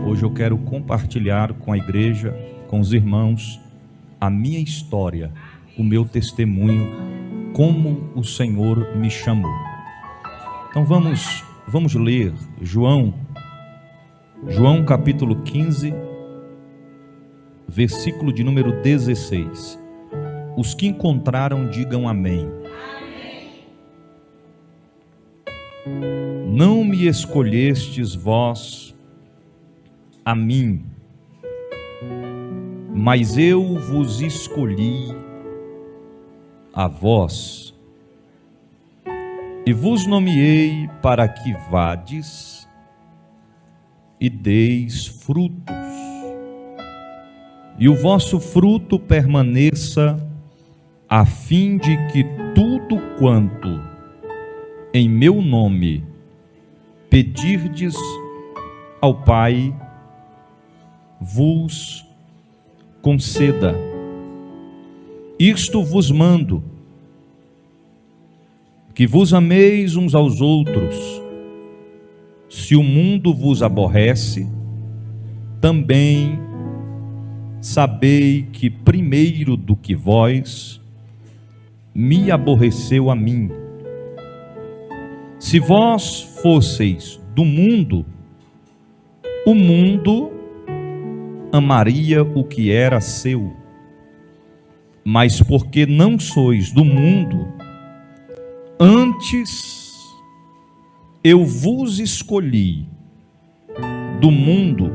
Hoje eu quero compartilhar com a igreja, com os irmãos, a minha história, o meu testemunho, como o Senhor me chamou. Então vamos ler João capítulo 15, versículo de número 16. Os que encontraram, digam amém. Não me escolhestes vós a mim, mas eu vos escolhi a vós, e vos nomeei para que vades e deis frutos, e o vosso fruto permaneça, a fim de que tudo quanto em meu nome pedirdes ao Pai, vos conceda. Isto vos mando, que vos ameis uns aos outros. Se o mundo vos aborrece, também sabei que primeiro do que vós me aborreceu a mim. Se vós fosseis do mundo, o mundo amaria o que era seu. Mas porque não sois do mundo, antes eu vos escolhi do mundo,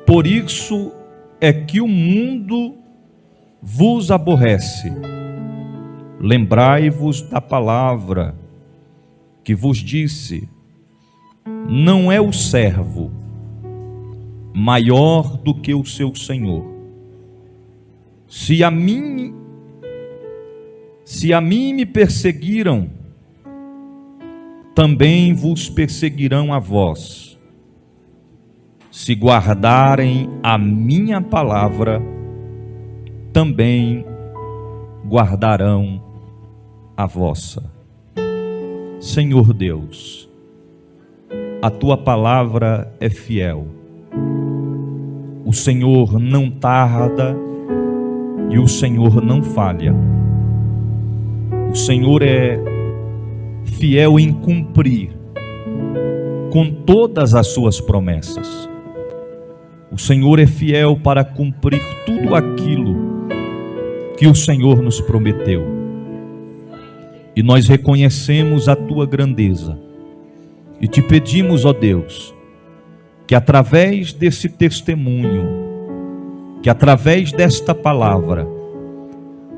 por isso é que o mundo vos aborrece. Lembrai-vos da palavra que vos disse: não é o servo maior do que o seu senhor. Se a mim me perseguiram, também vos perseguirão a vós. Se guardarem a minha palavra, também guardarão a vossa. Senhor Deus, a tua palavra é fiel. O Senhor não tarda e o Senhor não falha. O Senhor é fiel em cumprir com todas as suas promessas. O Senhor é fiel para cumprir tudo aquilo que o Senhor nos prometeu. E nós reconhecemos a tua grandeza e te pedimos, ó Deus, que através desse testemunho, que através desta palavra,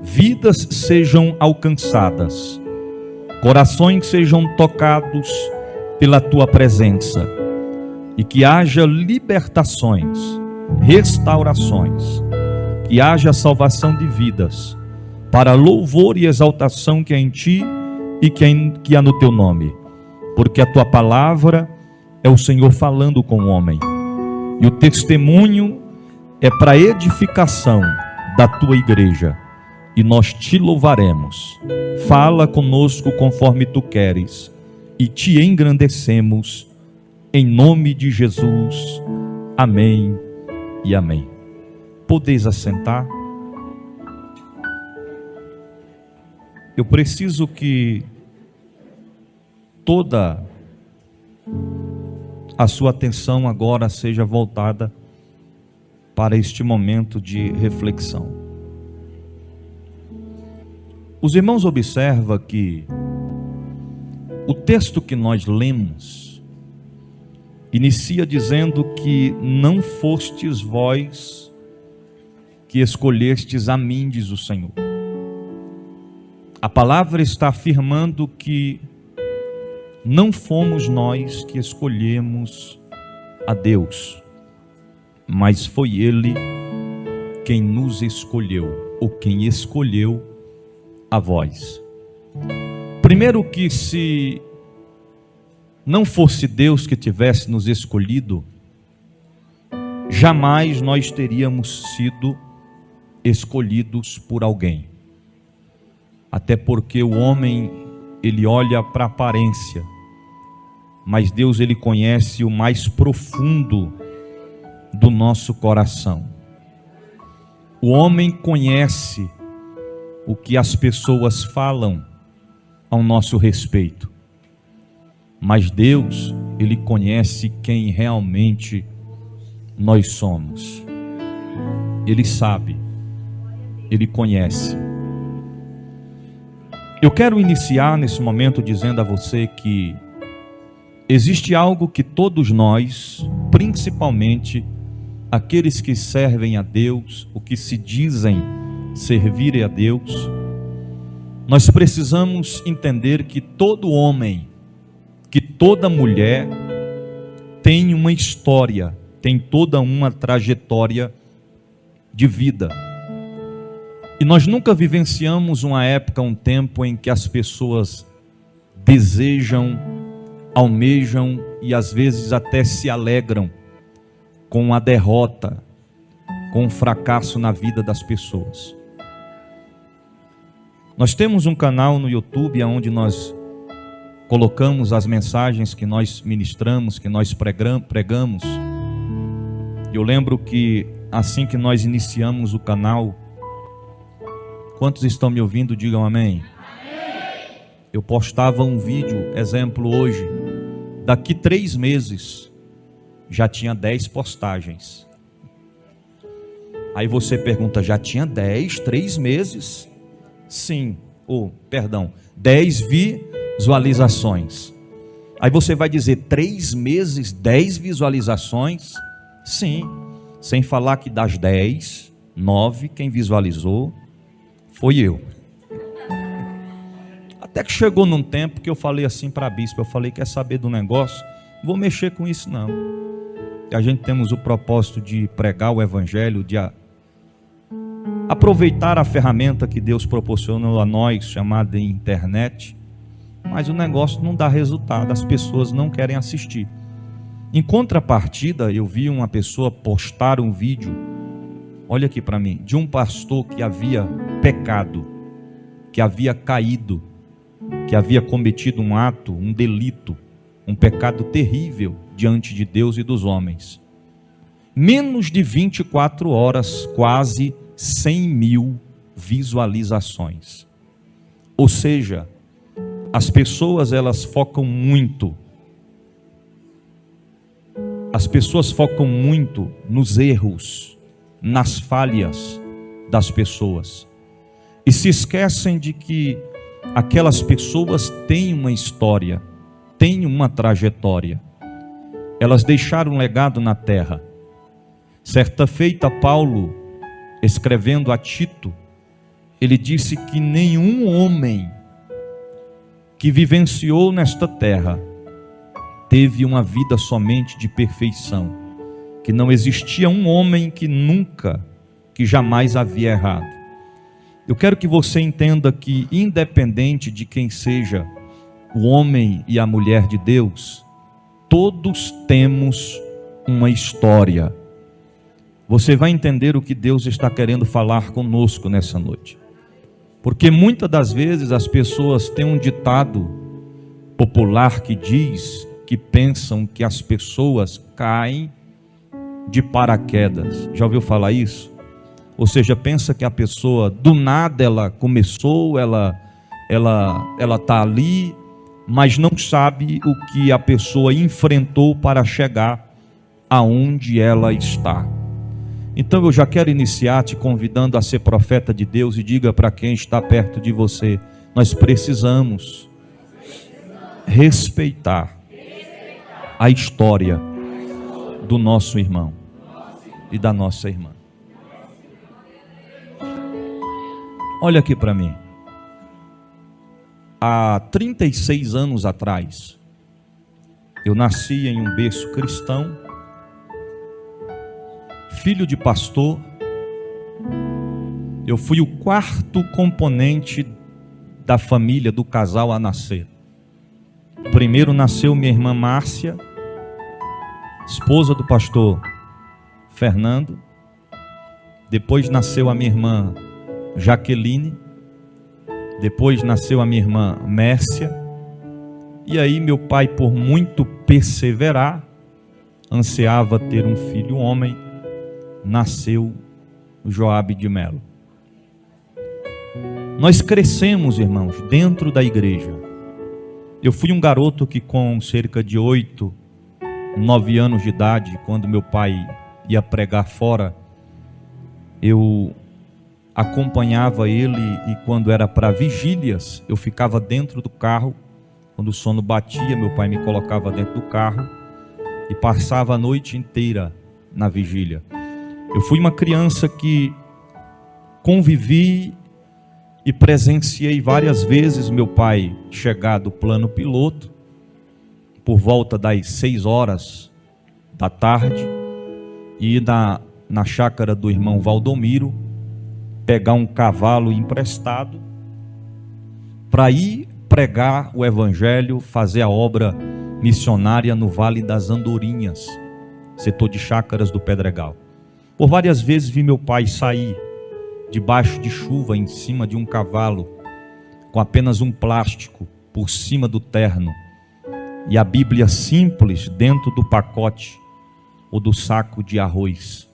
vidas sejam alcançadas, corações sejam tocados pela tua presença, e que haja libertações, restaurações, que haja salvação de vidas, para louvor e exaltação que é em ti e que há no teu nome, porque a tua palavra é o Senhor falando com o homem, e o testemunho é para edificação da tua igreja, e nós te louvaremos. Fala conosco conforme tu queres, e te engrandecemos, em nome de Jesus. Amém e amém. Podeis assentar. Eu preciso que toda a sua atenção agora seja voltada para este momento de reflexão. Os irmãos observam que o texto que nós lemos inicia dizendo que não fostes vós que escolhestes a mim, diz o Senhor. A palavra está afirmando que não fomos nós que escolhemos a Deus, mas foi Ele quem nos escolheu, ou quem escolheu a vós. Primeiro, que se não fosse Deus que tivesse nos escolhido, jamais nós teríamos sido escolhidos por alguém. Até porque o homem, ele olha para a aparência, mas Deus, ele conhece o mais profundo do nosso coração. O homem conhece o que as pessoas falam ao nosso respeito, mas Deus, Ele conhece quem realmente nós somos. Ele sabe, Ele conhece. Eu quero iniciar nesse momento dizendo a você que existe algo que todos nós, principalmente aqueles que servem a Deus, o que se dizem servir a Deus, nós precisamos entender que todo homem, que toda mulher tem uma história, tem toda uma trajetória de vida. E nós nunca vivenciamos uma época, um tempo em que as pessoas desejam, almejam e às vezes até se alegram com a derrota, com o fracasso na vida das pessoas. Nós temos um canal no YouTube onde nós colocamos as mensagens que nós ministramos, que nós pregamos. Eu lembro que assim que nós iniciamos o canal, quantos estão me ouvindo, digam amém. Amém. Eu postava um vídeo, exemplo hoje, daqui 3 meses, já tinha 10 postagens. Aí você pergunta, já tinha 10, 3 meses? Sim, 10 visualizações. Aí você vai dizer, 3 meses, 10 visualizações? Sim, sem falar que das 10, 9, quem visualizou foi eu. Até que chegou num tempo que eu falei assim para a bispa, eu falei, quer saber do negócio? Não vou mexer com isso não. E a gente temos o propósito de pregar o evangelho, de aproveitar a ferramenta que Deus proporcionou a nós, chamada internet, mas o negócio não dá resultado, as pessoas não querem assistir. Em contrapartida, eu vi uma pessoa postar um vídeo, olha aqui para mim, de um pastor que havia pecado, que havia caído, que havia cometido um ato, um delito, um pecado terrível diante de Deus e dos homens. Menos de 24 horas, quase 100 mil visualizações. Ou seja, as pessoas elas focam muito. As pessoas focam muito nos erros, nas falhas das pessoas. E se esquecem de que aquelas pessoas têm uma história, têm uma trajetória. Elas deixaram um legado na terra. Certa feita, Paulo, escrevendo a Tito, ele disse que nenhum homem que vivenciou nesta terra teve uma vida somente de perfeição, que não existia um homem que jamais havia errado. Eu quero que você entenda que, independente de quem seja o homem e a mulher de Deus, todos temos uma história. Você vai entender o que Deus está querendo falar conosco nessa noite. Porque muitas das vezes as pessoas têm um ditado popular que diz que pensam que as pessoas caem de paraquedas. Já ouviu falar isso? Ou seja, pensa que a pessoa do nada ela começou, ela está ali, mas não sabe o que a pessoa enfrentou para chegar aonde ela está. Então eu já quero iniciar te convidando a ser profeta de Deus e diga para quem está perto de você, nós precisamos respeitar a história do nosso irmão e da nossa irmã. Olha aqui para mim. Há 36 anos atrás, eu nasci em um berço cristão, filho de pastor. Eu fui o 4º componente da família, do casal a nascer. Primeiro nasceu minha irmã Márcia, esposa do pastor Fernando. Depois nasceu a minha irmã Jaqueline. Depois nasceu a minha irmã Mércia. E aí meu pai, por muito perseverar, ansiava ter um filho homem. nasceu Joabe de Melo. Nós crescemos, irmãos, dentro da igreja. Eu fui um garoto que com cerca de 8, 9 anos de idade, quando meu pai ia pregar fora, eu acompanhava ele, e quando era para vigílias, eu ficava dentro do carro. Quando o sono batia, meu pai me colocava dentro do carro e passava a noite inteira na vigília. Eu fui uma criança que convivi e presenciei várias vezes meu pai chegar do plano piloto por volta das 6 horas da tarde e ir na chácara do irmão Valdomiro pegar um cavalo emprestado para ir pregar o evangelho, fazer a obra missionária no Vale das Andorinhas, setor de chácaras do Pedregal. Por várias vezes vi meu pai sair debaixo de chuva em cima de um cavalo, com apenas um plástico por cima do terno e a Bíblia simples dentro do pacote ou do saco de arroz.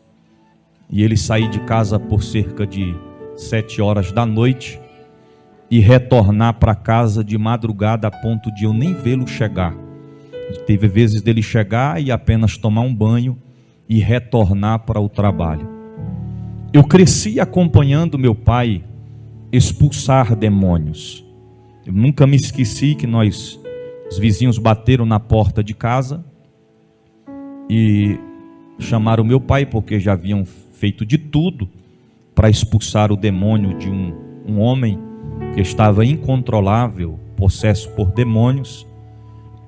E ele sair de casa por cerca de 7 horas da noite e retornar para casa de madrugada a ponto de eu nem vê-lo chegar. Teve vezes dele chegar e apenas tomar um banho e retornar para o trabalho. Eu cresci acompanhando meu pai expulsar demônios. Eu nunca me esqueci que os vizinhos bateram na porta de casa e chamaram meu pai, porque já haviam feito de tudo para expulsar o demônio de um homem que estava incontrolável, possesso por demônios.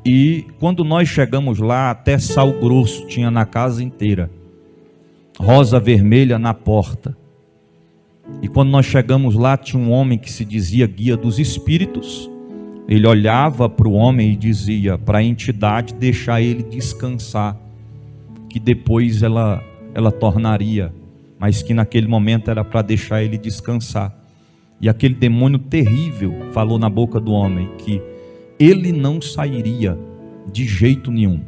E quando nós chegamos lá, até sal grosso tinha na casa inteira, rosa vermelha na porta. E quando nós chegamos lá, tinha um homem que se dizia guia dos espíritos. Ele olhava para o homem e dizia para a entidade deixar ele descansar, que depois ela tornaria, mas que naquele momento era para deixar ele descansar. E aquele demônio terrível falou na boca do homem que ele não sairia de jeito nenhum.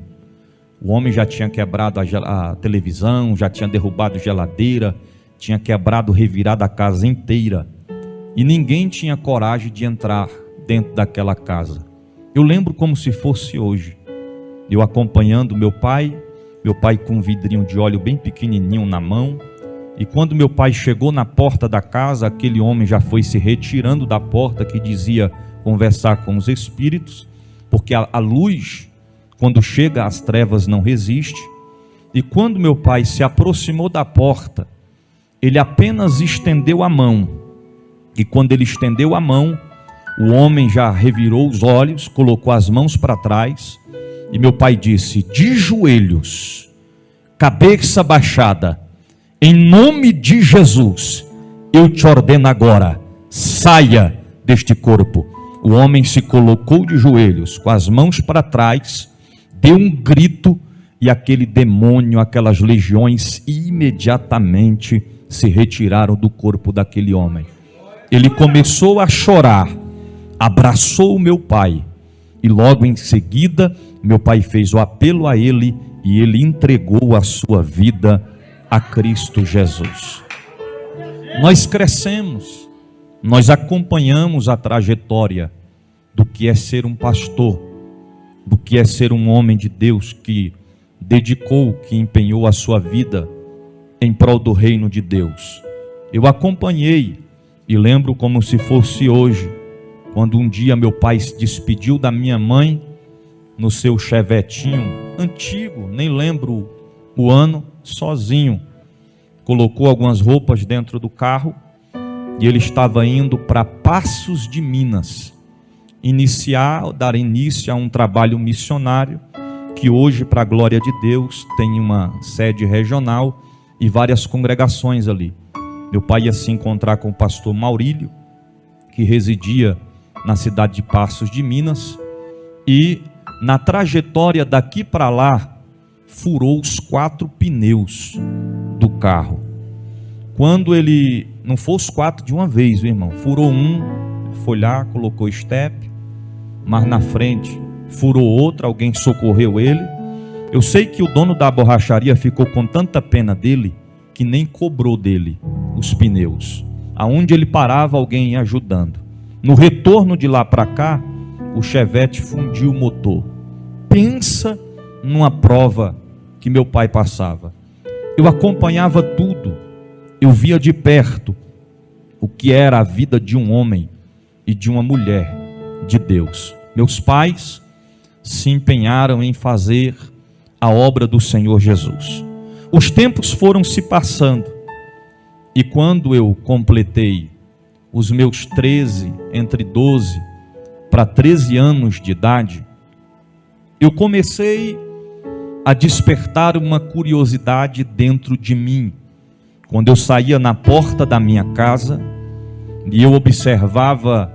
O homem já tinha quebrado a televisão, já tinha derrubado geladeira, tinha quebrado, revirado a casa inteira, e ninguém tinha coragem de entrar dentro daquela casa. Eu lembro como se fosse hoje, eu acompanhando meu pai com um vidrinho de óleo bem pequenininho na mão, e quando meu pai chegou na porta da casa, aquele homem já foi se retirando da porta que dizia conversar com os espíritos, porque a luz, quando chega às trevas, não resiste. E quando meu pai se aproximou da porta, ele apenas estendeu a mão, e quando ele estendeu a mão, o homem já revirou os olhos, colocou as mãos para trás, e meu pai disse: de joelhos, cabeça baixada, em nome de Jesus, eu te ordeno agora, saia deste corpo. O homem se colocou de joelhos, com as mãos para trás, deu um grito, e aquele demônio, aquelas legiões, imediatamente se retiraram do corpo daquele homem. Ele começou a chorar, abraçou o meu pai, e logo em seguida, meu pai fez o apelo a ele, e ele entregou a sua vida a Cristo Jesus. Nós crescemos, nós acompanhamos a trajetória do que é ser um pastor, do que é ser um homem de Deus que dedicou, que empenhou a sua vida em prol do reino de Deus. Eu acompanhei e lembro como se fosse hoje, quando um dia meu pai se despediu da minha mãe no seu chevetinho antigo, nem lembro o ano, sozinho, colocou algumas roupas dentro do carro e ele estava indo para Passos de Minas, dar início a um trabalho missionário, que hoje, para a glória de Deus, tem uma sede regional e várias congregações ali. Meu pai ia se encontrar com o pastor Maurílio, que residia na cidade de Passos de Minas, e na trajetória daqui para lá, furou os 4 pneus do carro. Quando ele, não foi os 4 de uma vez, viu, irmão? Furou um, foi lá, colocou estepe, mas na frente furou outro, alguém socorreu ele. Eu sei que o dono da borracharia ficou com tanta pena dele, que nem cobrou dele os pneus. Aonde ele parava, alguém ia ajudando. No retorno de lá para cá, o Chevette fundiu o motor. Pensa numa prova que meu pai passava. Eu acompanhava tudo. Eu via de perto o que era a vida de um homem e de uma mulher de Deus. Meus pais se empenharam em fazer a obra do Senhor Jesus. Os tempos foram se passando, e quando eu completei os meus 13, entre 12 para 13 anos de idade, eu comecei a despertar uma curiosidade dentro de mim. Quando eu saía na porta da minha casa e eu observava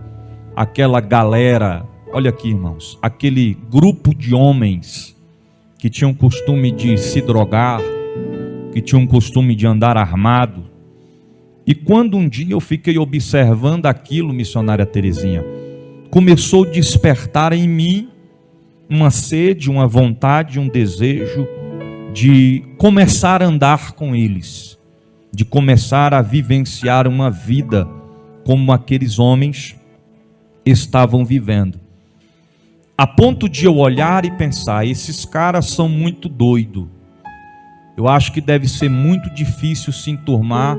aquela galera, olha aqui, irmãos, aquele grupo de homens que tinham costume de se drogar, que tinham costume de andar armado. E quando um dia eu fiquei observando aquilo, missionária Terezinha, começou a despertar em mim uma sede, uma vontade, um desejo de começar a andar com eles, de começar a vivenciar uma vida como aqueles homens estavam vivendo. A ponto de eu olhar e pensar, esses caras são muito doidos. Eu acho que deve ser muito difícil se enturmar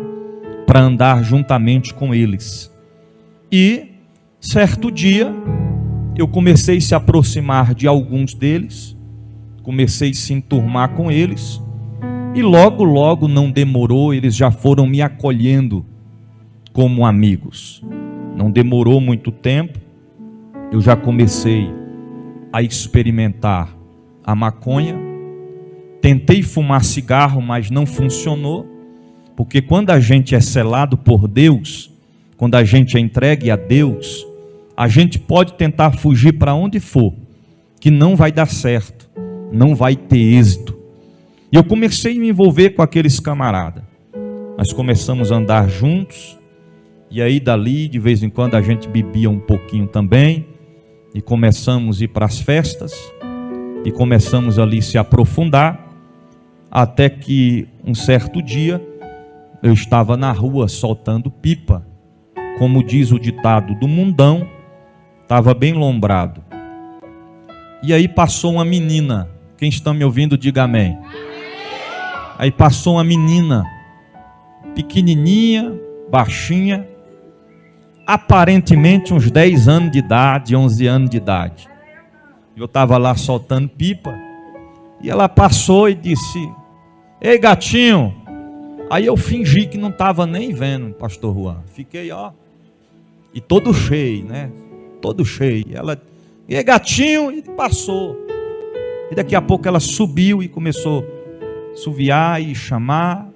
para andar juntamente com eles. E, certo dia, eu comecei a se aproximar de alguns deles, comecei a se enturmar com eles, e logo, não demorou, eles já foram me acolhendo como amigos. Não demorou muito tempo, eu já comecei a experimentar a maconha. Tentei fumar cigarro, mas não funcionou, porque quando a gente é selado por Deus, quando a gente é entregue a Deus, a gente pode tentar fugir para onde for, que não vai dar certo, não vai ter êxito. E eu comecei a me envolver com aqueles camaradas. Nós começamos a andar juntos, e aí dali, de vez em quando, a gente bebia um pouquinho também, e começamos a ir para as festas, e começamos ali a se aprofundar, até que um certo dia, eu estava na rua soltando pipa, como diz o ditado do mundão, estava bem lombrado. E aí passou uma menina, quem está me ouvindo, diga amém. Aí passou uma menina, pequenininha, baixinha, aparentemente uns 10 anos de idade, 11 anos de idade. Eu estava lá soltando pipa, e ela passou e disse, ei gatinho. Aí eu fingi que não estava nem vendo, pastor Juan. Fiquei, e todo cheio, né? Todo cheio. Ela, e aí gatinho, e passou. E daqui a pouco ela subiu e começou a assoviar e chamar,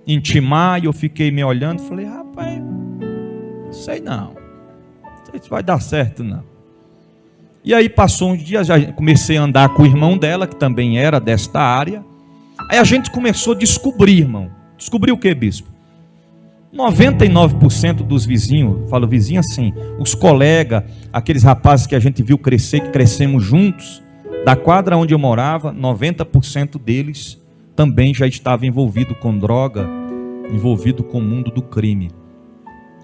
intimar, e eu fiquei me olhando, falei, rapaz, sei não se vai dar certo não. E aí passou uns dias, já comecei a andar com o irmão dela, que também era desta área. Aí a gente começou a descobrir, irmão. Descobriu o que, bispo? 99% dos vizinhos, falo vizinho assim, os colegas, aqueles rapazes que a gente viu crescer, que crescemos juntos, da quadra onde eu morava, 90% deles também já estava envolvido com droga, envolvido com o mundo do crime.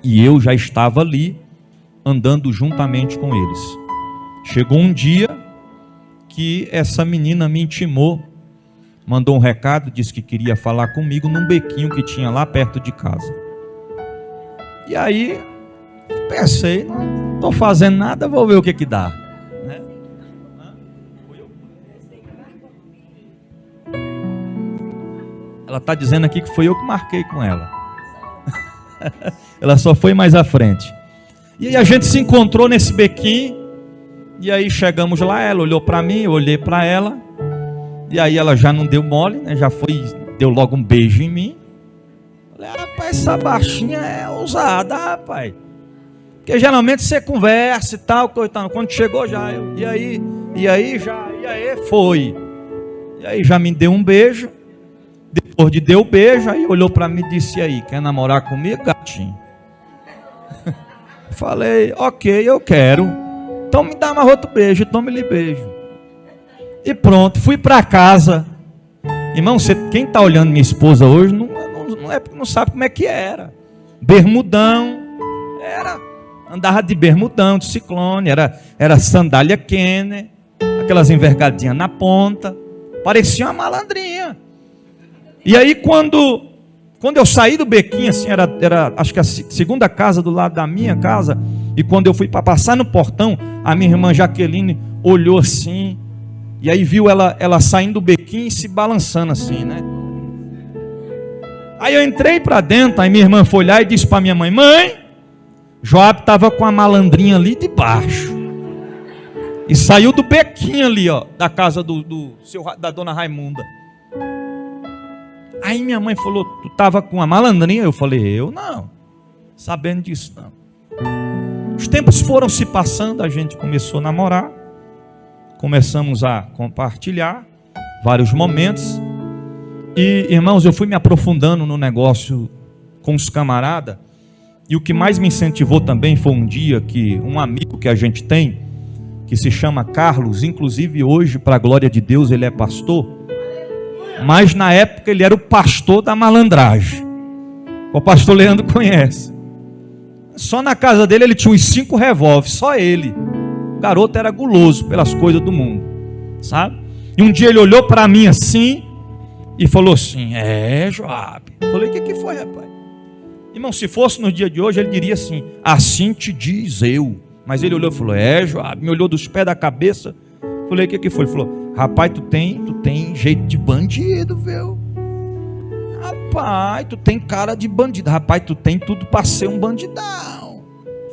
E eu já estava ali, andando juntamente com eles. Chegou um dia que essa menina me intimou, mandou um recado, disse que queria falar comigo num bequinho que tinha lá perto de casa. E aí, pensei, não estou fazendo nada, vou ver o que dá. Né? Ela está dizendo aqui que foi eu que marquei com ela. Ela só foi mais à frente. E aí a gente se encontrou nesse bequinho, e aí chegamos lá, ela olhou para mim, eu olhei para ela, e aí ela já não deu mole, né? Já foi, deu logo um beijo em mim. Falei, rapaz, essa baixinha é ousada, rapaz. Porque geralmente você conversa e tal, coitado. Quando chegou já, e aí, foi. E aí já me deu um beijo. Depois de deu o beijo, aí olhou para mim e disse, e aí, quer namorar comigo, gatinho? Falei, ok, eu quero. Então me dá mais outro beijo, tome-lhe beijo. E pronto, fui para casa. Irmão, quem está olhando minha esposa hoje não não sabe como é que era. Bermudão, andava de bermudão, de Ciclone, era sandália Kenner, aquelas envergadinhas na ponta, parecia uma malandrinha. E aí quando eu saí do bequinho, assim, era acho que a segunda casa do lado da minha casa, e quando eu fui para passar no portão, a minha irmã Jaqueline olhou assim, e aí viu ela saindo do bequinho e se balançando assim, né? Aí eu entrei para dentro, aí minha irmã foi lá e disse para minha mãe: mãe, Joab estava com a malandrinha ali debaixo. E saiu do bequinho ali, ó, da casa da dona Raimunda. Aí minha mãe falou: tu estava com a malandrinha? Eu falei: eu não, sabendo disso não. Os tempos foram se passando, a gente começou a namorar, começamos a compartilhar vários momentos. E, irmãos, eu fui me aprofundando no negócio com os camaradas. E o que mais me incentivou também foi um dia que um amigo que a gente tem, que se chama Carlos, inclusive hoje, para a glória de Deus, ele é pastor. Mas na época ele era o pastor da malandragem. O pastor Leandro conhece. Só na casa dele ele tinha uns 5 revólveres, só ele. O garoto era guloso pelas coisas do mundo, sabe? E um dia ele olhou para mim assim e falou assim: Joab. Eu falei: o que foi, rapaz? Irmão, se fosse no dia de hoje, ele diria assim: assim te diz eu. Mas ele olhou e falou: Joab. Me olhou dos pés da cabeça. Eu falei: o que foi? Ele falou: rapaz, tu tem jeito de bandido, viu? Rapaz, tu tem cara de bandido. Rapaz, tu tem tudo para ser um bandidão.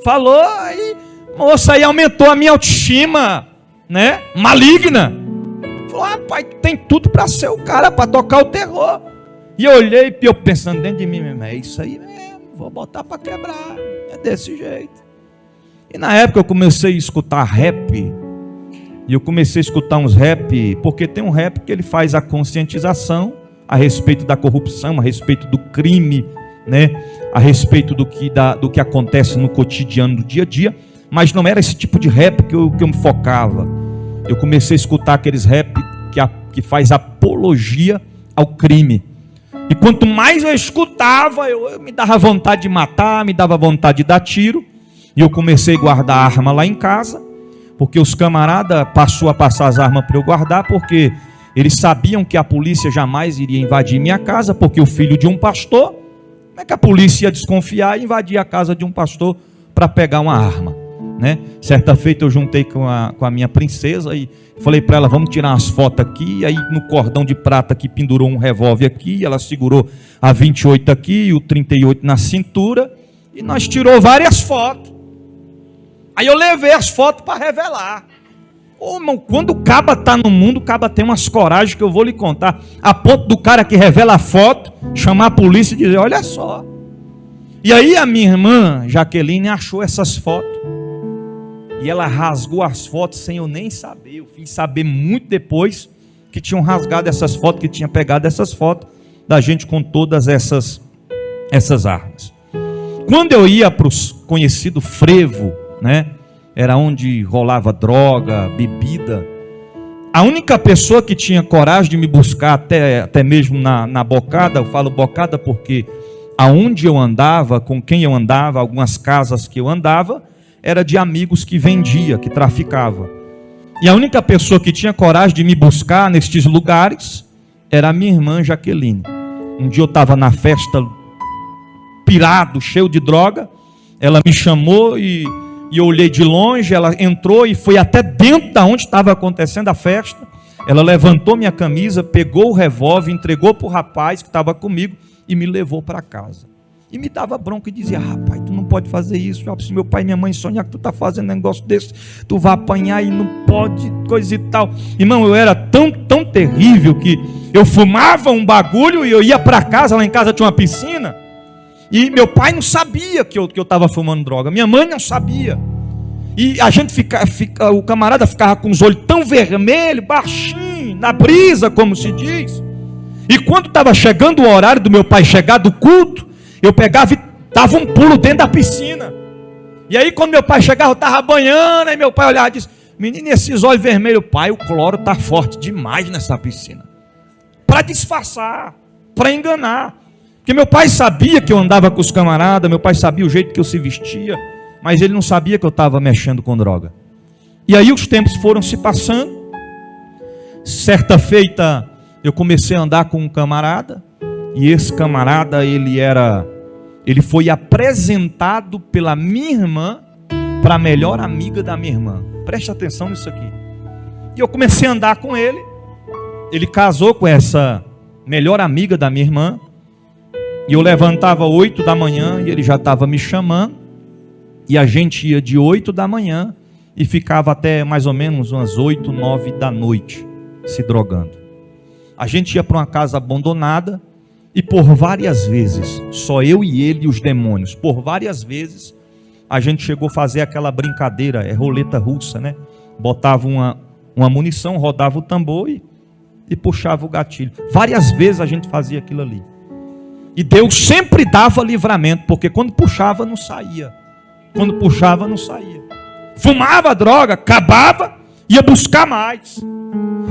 Falou, aí, moça, aí aumentou a minha autoestima, né? Maligna. Falou: rapaz, tu tem tudo para ser o cara, para tocar o terror. E eu olhei e eu pensando dentro de mim mesmo: é isso aí mesmo, vou botar para quebrar. É desse jeito. E na época eu comecei a escutar rap. E eu comecei a escutar uns rap, porque tem um rap que ele faz a conscientização a respeito da corrupção, a respeito do crime, né? A respeito do que acontece no cotidiano do dia a dia. Mas não era esse tipo de rap que eu me focava. Eu comecei a escutar aqueles rap que faz apologia ao crime. E quanto mais eu escutava, eu me dava vontade de matar, me dava vontade de dar tiro. E eu comecei a guardar arma lá em casa, porque os camaradas passou a passar as armas para eu guardar, porque eles sabiam que a polícia jamais iria invadir minha casa, porque o filho de um pastor, como é que a polícia ia desconfiar e invadir a casa de um pastor para pegar uma arma, né? Certa feita eu juntei com a minha princesa e falei para ela: vamos tirar umas fotos aqui. E aí no cordão de prata que pendurou um revólver aqui, ela segurou a 28 aqui e o 38 na cintura, e nós tirou várias fotos. Aí eu levei as fotos para revelar. Ô, irmão, quando o caba está no mundo, o caba tem umas coragens que eu vou lhe contar, a ponto do cara que revela a foto chamar a polícia e dizer: olha só. E aí a minha irmã Jaqueline achou essas fotos, e ela rasgou as fotos sem eu nem saber. Eu fui saber muito depois que tinham rasgado essas fotos, que tinha pegado essas fotos da gente com todas essas armas. Quando eu ia para os conhecidos frevo, né? Era onde rolava droga, bebida. A única pessoa que tinha coragem de me buscar, até mesmo na bocada, eu falo bocada porque aonde eu andava, com quem eu andava, algumas casas que eu andava, era de amigos que vendia, que traficava. E a única pessoa que tinha coragem de me buscar nestes lugares era a minha irmã Jaqueline. Um dia eu estava na festa, pirado, cheio de droga. Ela me chamou e eu olhei de longe. Ela entrou e foi até dentro da onde estava acontecendo a festa. Ela levantou minha camisa, pegou o revólver, entregou para o rapaz que estava comigo e me levou para casa. E me dava bronca e dizia: rapaz, tu não pode fazer isso. Se meu pai e minha mãe sonhar que tu está fazendo um negócio desse, tu vai apanhar e não pode, coisa e tal. Irmão, eu era tão terrível que eu fumava um bagulho e eu ia para casa. Lá em casa tinha uma piscina. E meu pai não sabia que eu estava fumando droga. Minha mãe não sabia. E a gente o camarada ficava com os olhos tão vermelhos, baixinho, na brisa, como se diz. E quando estava chegando o horário do meu pai chegar do culto, eu pegava e dava um pulo dentro da piscina. E aí quando meu pai chegava, eu estava banhando. Aí meu pai olhava e disse: menino, esses olhos vermelhos? Pai, o cloro está forte demais nessa piscina. Para disfarçar, para enganar. Porque meu pai sabia que eu andava com os camaradas, meu pai sabia o jeito que eu se vestia, mas ele não sabia que eu estava mexendo com droga. E aí os tempos foram se passando. Certa feita eu comecei a andar com um camarada, e esse camarada ele foi apresentado pela minha irmã para a melhor amiga da minha irmã. Preste atenção nisso aqui. E eu comecei a andar com ele. Ele casou com essa melhor amiga da minha irmã. E eu levantava 8 da manhã e ele já estava me chamando. E a gente ia de 8 da manhã e ficava até mais ou menos umas 8, 9 da noite se drogando. A gente ia para uma casa abandonada e por várias vezes, só eu e ele e os demônios, por várias vezes, a gente chegou a fazer aquela brincadeira, roleta russa, né? Botava uma munição, rodava o tambor e puxava o gatilho. Várias vezes a gente fazia aquilo ali. E Deus sempre dava livramento, porque quando puxava não saía. Quando puxava não saía. Fumava a droga, acabava, ia buscar mais.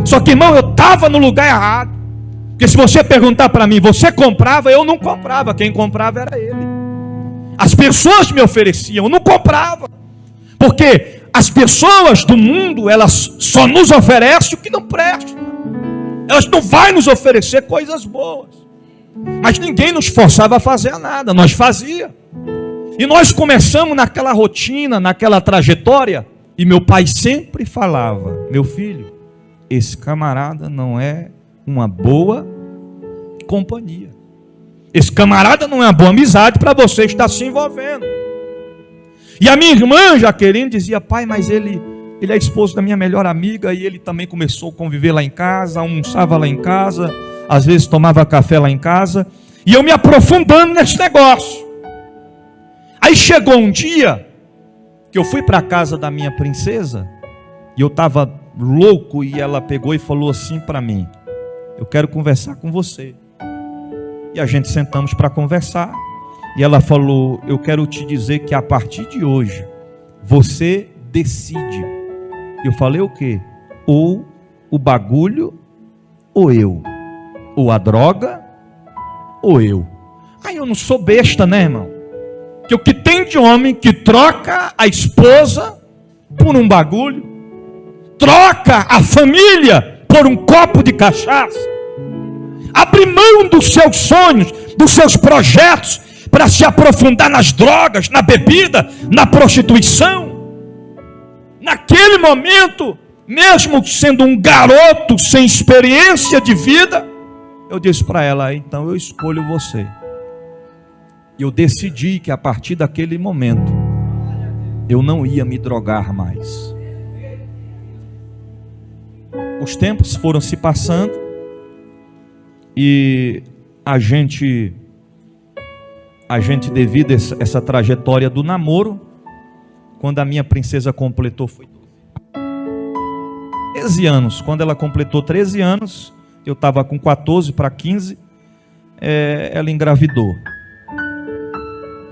Só que, irmão, eu estava no lugar errado. Porque se você perguntar para mim, você comprava? Eu não comprava, quem comprava era ele. As pessoas me ofereciam, eu não comprava. Porque as pessoas do mundo, elas só nos oferecem o que não presta. Elas não vão nos oferecer coisas boas. Mas ninguém nos forçava a fazer nada, nós fazíamos. E nós começamos naquela rotina, naquela trajetória. E meu pai sempre falava: meu filho, esse camarada não é uma boa companhia. Esse camarada não é uma boa amizade para você estar se envolvendo. E a minha irmã, Jaqueline, dizia: pai, mas ele é esposo da minha melhor amiga e ele também começou a conviver lá em casa, almoçava lá em casa, às vezes tomava café lá em casa. E eu me aprofundando nesse negócio. Aí chegou um dia que eu fui para a casa da minha princesa e eu estava louco e ela pegou e falou assim para mim: eu quero conversar com você. E a gente sentamos para conversar. E ela falou: eu quero te dizer que a partir de hoje você decide. Eu falei: o quê? Ou o bagulho ou eu. Ou a droga ou eu. Aí eu não sou besta, né, irmão? Que o que tem de homem que troca a esposa por um bagulho, troca a família por um copo de cachaça, abre mão dos seus sonhos, dos seus projetos, para se aprofundar nas drogas, na bebida, na prostituição. Naquele momento, mesmo sendo um garoto sem experiência de vida, eu disse para ela: então eu escolho você. E eu decidi que a partir daquele momento eu não ia me drogar mais. Os tempos foram se passando e a gente devido a essa trajetória do namoro, quando a minha princesa completou, foi 13 anos. Quando ela completou 13 anos, eu estava com 14 para 15, ela engravidou.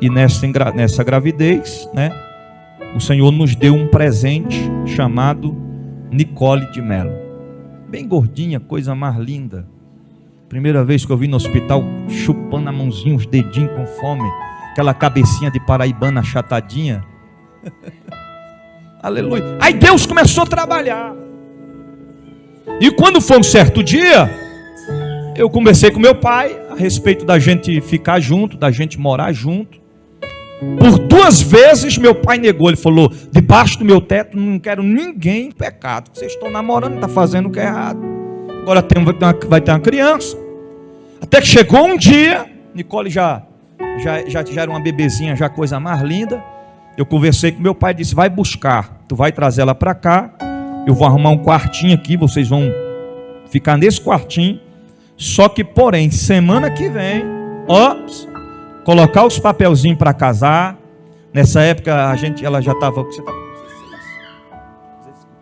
E nessa gravidez, né, o Senhor nos deu um presente chamado Nicole de Mello. Bem gordinha, coisa mais linda. Primeira vez que eu vi no hospital, chupando a mãozinha, os dedinhos com fome, aquela cabecinha de paraibana achatadinha. Aleluia. Aí Deus começou a trabalhar. E quando foi um certo dia, eu conversei com meu pai a respeito da gente ficar junto, da gente morar junto. Por 2 vezes meu pai negou. Ele falou: debaixo do meu teto não quero ninguém em pecado. Vocês estão namorando, está fazendo o que é errado. Agora vai ter uma criança. Até que chegou um dia, Nicole já era uma bebezinha, já coisa mais linda. Eu conversei com meu pai e disse: vai buscar, tu vai trazer ela para cá. Eu vou arrumar um quartinho aqui, vocês vão ficar nesse quartinho. Só que, porém, semana que vem, colocar os papelzinhos para casar. Nessa época ela já estava, você estava com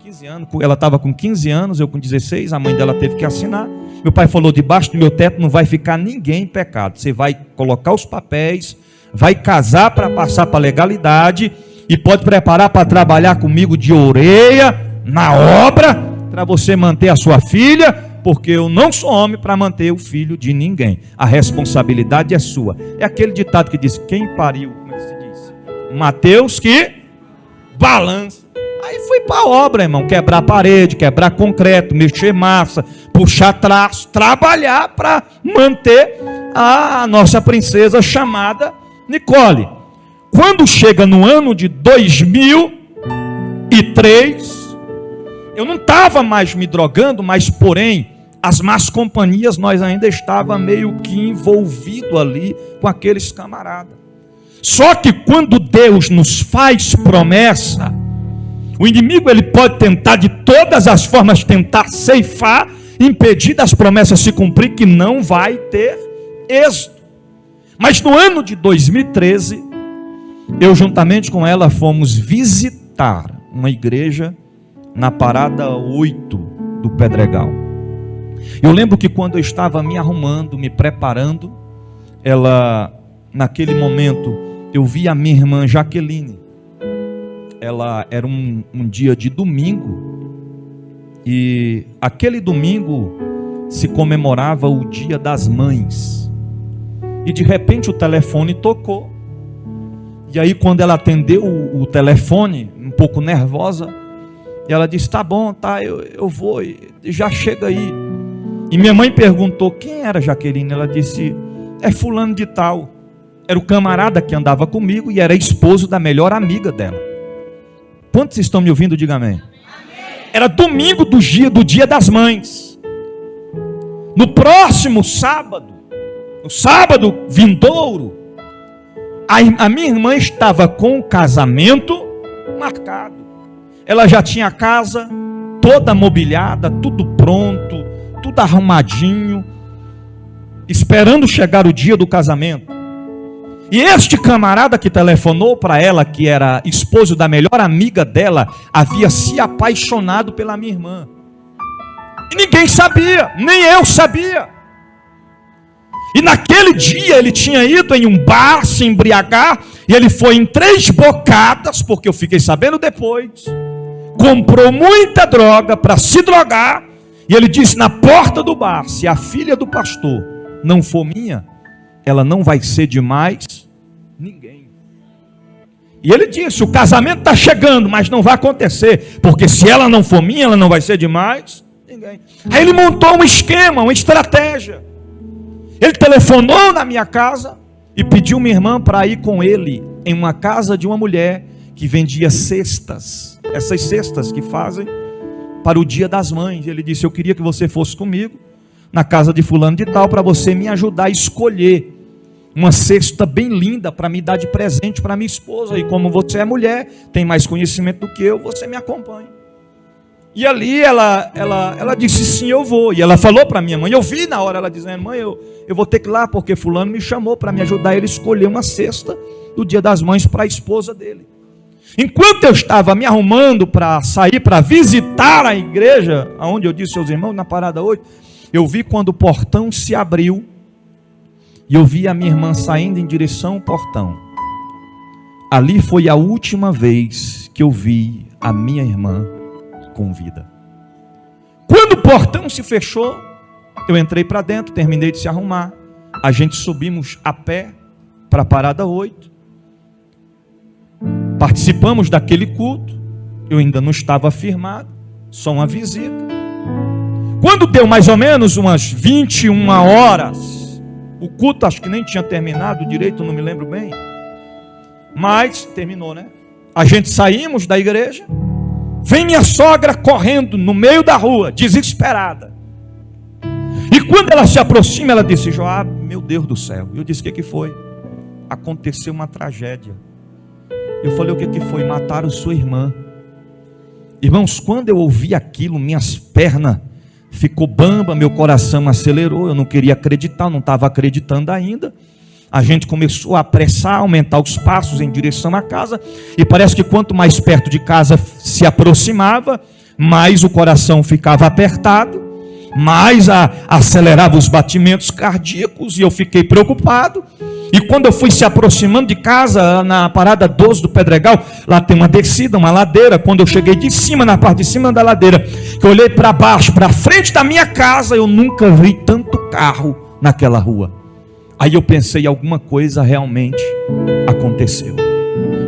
15 anos, ela estava com 15 anos, eu com 16, a mãe dela teve que assinar. Meu pai falou: debaixo do meu teto não vai ficar ninguém em pecado. Você vai colocar os papéis, vai casar para passar para a legalidade e pode preparar para trabalhar comigo de orelha na obra, para você manter a sua filha porque eu não sou homem para manter o filho de ninguém. A responsabilidade é sua. É aquele ditado que diz: quem pariu, como é que se diz? Mateus que balança. Aí fui para a obra, irmão, quebrar parede, quebrar concreto, mexer massa, puxar traço, trabalhar para manter a nossa princesa chamada Nicole. Quando chega no ano de 2003, eu não estava mais me drogando, mas porém, as más companhias, nós ainda estávamos meio que envolvidos ali com aqueles camaradas. Só que quando Deus nos faz promessa, o inimigo ele pode tentar de todas as formas, tentar ceifar, impedir das promessas se cumprir, que não vai ter êxito. Mas no ano de 2013, eu juntamente com ela fomos visitar uma igreja na parada 8 do Pedregal. Eu lembro que quando eu estava me arrumando, me preparando, ela, naquele momento, eu vi a minha irmã Jaqueline. Ela era um dia de domingo, e aquele domingo se comemorava o Dia das Mães. E de repente o telefone tocou. E aí quando ela atendeu o telefone, um pouco nervosa, ela disse: tá bom, tá, eu vou, já chega aí. E minha mãe perguntou: quem era Jaqueline? Ela disse: é fulano de tal. Era o camarada que andava comigo e era esposo da melhor amiga dela. Quantos estão me ouvindo? Diga amém. Era domingo do dia das mães. No próximo sábado, no sábado vindouro, a minha irmã estava com o casamento marcado. Ela já tinha a casa toda mobiliada, tudo pronto, tudo arrumadinho, esperando chegar o dia do casamento. E este camarada que telefonou para ela, que era esposo da melhor amiga dela, havia se apaixonado pela minha irmã. E ninguém sabia, nem eu sabia. E naquele dia ele tinha ido em um bar se embriagar, e ele foi em 3 bocadas, porque eu fiquei sabendo depois, comprou muita droga para se drogar, e ele disse na porta do bar: se a filha do pastor não for minha, ela não vai ser de mais ninguém. E ele disse: o casamento está chegando, mas não vai acontecer, porque se ela não for minha, ela não vai ser de mais ninguém. Aí ele montou um esquema, uma estratégia. Ele telefonou na minha casa e pediu minha irmã para ir com ele em uma casa de uma mulher que vendia cestas, essas cestas que fazem para o Dia das Mães. Ele disse: eu queria que você fosse comigo na casa de fulano de tal, para você me ajudar a escolher uma cesta bem linda para me dar de presente para minha esposa. E como você é mulher, tem mais conhecimento do que eu, você me acompanha. E ali ela disse: sim, eu vou. E ela falou para minha mãe, eu vi na hora ela dizendo: mãe, eu vou ter que ir lá, porque fulano me chamou para me ajudar ele a escolher uma cesta do Dia das Mães para a esposa dele. Enquanto eu estava me arrumando para sair para visitar a igreja, aonde eu disse aos irmãos, na parada 8, eu vi quando o portão se abriu, e eu vi a minha irmã saindo em direção ao portão. Ali foi a última vez que eu vi a minha irmã com vida. Quando o portão se fechou, eu entrei para dentro, terminei de se arrumar, a gente subimos a pé para a parada 8, participamos daquele culto. Eu ainda não estava firmado, só uma visita. Quando deu mais ou menos umas 21 horas, o culto acho que nem tinha terminado direito, não me lembro bem, mas terminou, né? A gente saímos da igreja, vem minha sogra correndo no meio da rua, desesperada. E quando ela se aproxima, ela disse: Joab, meu Deus do céu. Eu disse: o que foi? Aconteceu uma tragédia. Eu falei: o que foi? Mataram sua irmã. Irmãos, quando eu ouvi aquilo, minhas pernas ficou bamba, meu coração acelerou, eu não queria acreditar, não estava acreditando ainda. A gente começou a apressar, aumentar os passos em direção à casa, e parece que quanto mais perto de casa se aproximava, mais o coração ficava apertado, mais acelerava os batimentos cardíacos, e eu fiquei preocupado. E quando eu fui se aproximando de casa, na parada 12 do Pedregal, lá tem uma descida, uma ladeira. Quando eu cheguei de cima, na parte de cima da ladeira, que eu olhei para baixo, para frente da minha casa, eu nunca vi tanto carro naquela rua. Aí eu pensei, alguma coisa realmente aconteceu.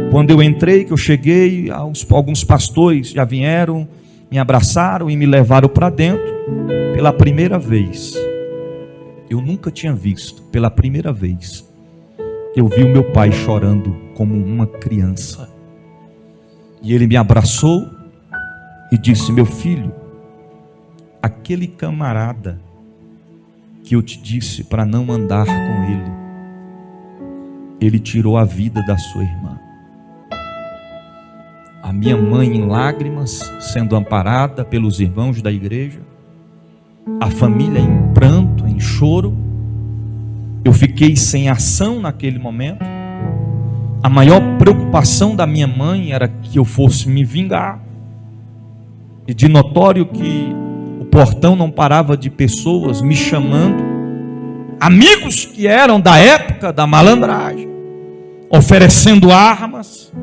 Quando eu entrei, que eu cheguei, alguns pastores já vieram, me abraçaram e me levaram para dentro. Pela primeira vez, eu nunca tinha visto, pela primeira vez, eu vi o meu pai chorando como uma criança. E ele me abraçou e disse: meu filho, aquele camarada que eu te disse para não andar com ele tirou a vida da sua irmã. A minha mãe em lágrimas, sendo amparada pelos irmãos da igreja, a família em pranto, em choro. Eu fiquei sem ação naquele momento. A maior preocupação da minha mãe era que eu fosse me vingar. E de notório que o portão não parava de pessoas me chamando, amigos que eram da época da malandragem, oferecendo armas,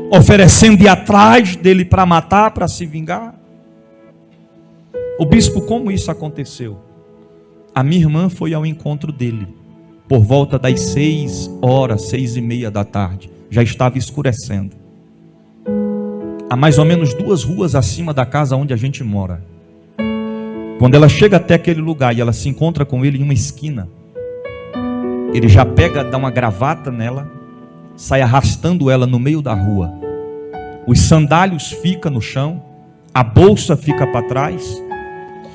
oferecendo ir atrás dele para matar, para se vingar. O bispo, como isso aconteceu? A minha irmã foi ao encontro dele por volta das 6h, 6h30 da tarde. Já estava escurecendo. A mais ou menos 2 ruas acima da casa onde a gente mora. Quando ela chega até aquele lugar e ela se encontra com ele em uma esquina, ele já pega, dá uma gravata nela, sai arrastando ela no meio da rua. Os sandálios ficam no chão, a bolsa fica para trás.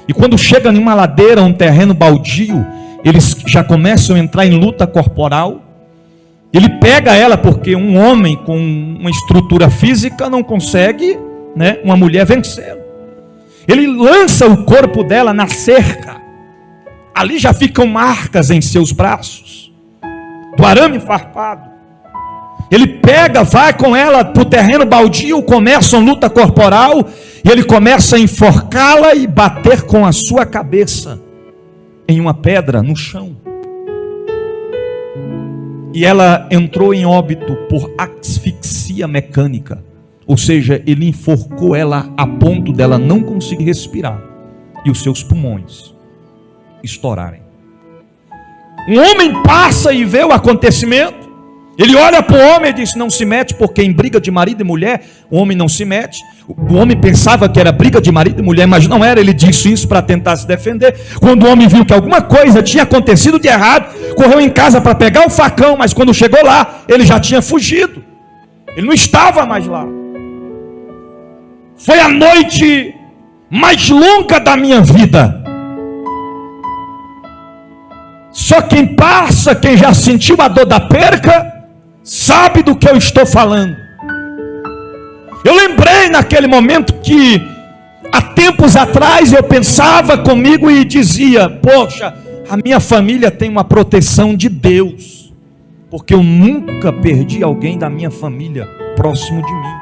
E quando chega em uma ladeira, um terreno baldio, eles já começam a entrar em luta corporal. Ele pega ela porque um homem com uma estrutura física não consegue, uma mulher vencê-lo. Ele lança o corpo dela na cerca. Ali já ficam marcas em seus braços, do arame farpado. Ele pega, vai com ela para o terreno baldio, começam luta corporal, e ele começa a enforcá-la e bater com a sua cabeça em uma pedra no chão. E ela entrou em óbito por asfixia mecânica. Ou seja, ele enforcou ela a ponto dela não conseguir respirar e os seus pulmões estourarem. Um homem passa e vê o acontecimento. Ele olha para o homem e diz: não se mete, porque em briga de marido e mulher o homem não se mete. O homem pensava que era briga de marido e mulher, mas não era. Ele disse isso para tentar se defender. Quando o homem viu que alguma coisa tinha acontecido de errado, correu em casa para pegar o facão, mas quando chegou lá, ele já tinha fugido. Ele não estava mais lá. Foi a noite mais longa da minha vida. Só quem passa, quem já sentiu a dor da perca, sabe do que eu estou falando. Eu lembrei naquele momento que há tempos atrás eu pensava comigo e dizia: poxa, a minha família tem uma proteção de Deus, porque eu nunca perdi alguém da minha família próximo de mim.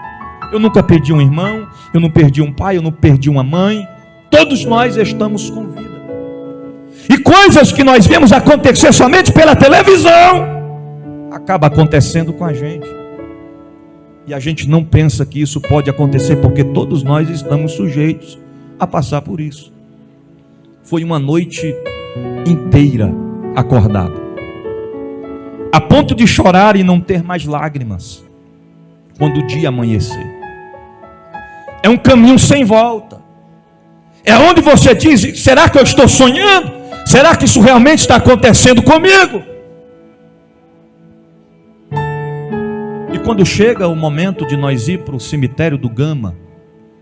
Eu nunca perdi um irmão, eu não perdi um pai, eu não perdi uma mãe. Todos nós estamos com vida. E coisas que nós vemos acontecer somente pela televisão acaba acontecendo com a gente. E a gente não pensa que isso pode acontecer, porque todos nós estamos sujeitos a passar por isso. Foi uma noite inteira acordado, a ponto de chorar e não ter mais lágrimas quando o dia amanhecer. É um caminho sem volta. É onde você diz: será que eu estou sonhando? Será que isso realmente está acontecendo comigo? E quando chega o momento de nós ir para o cemitério do Gama,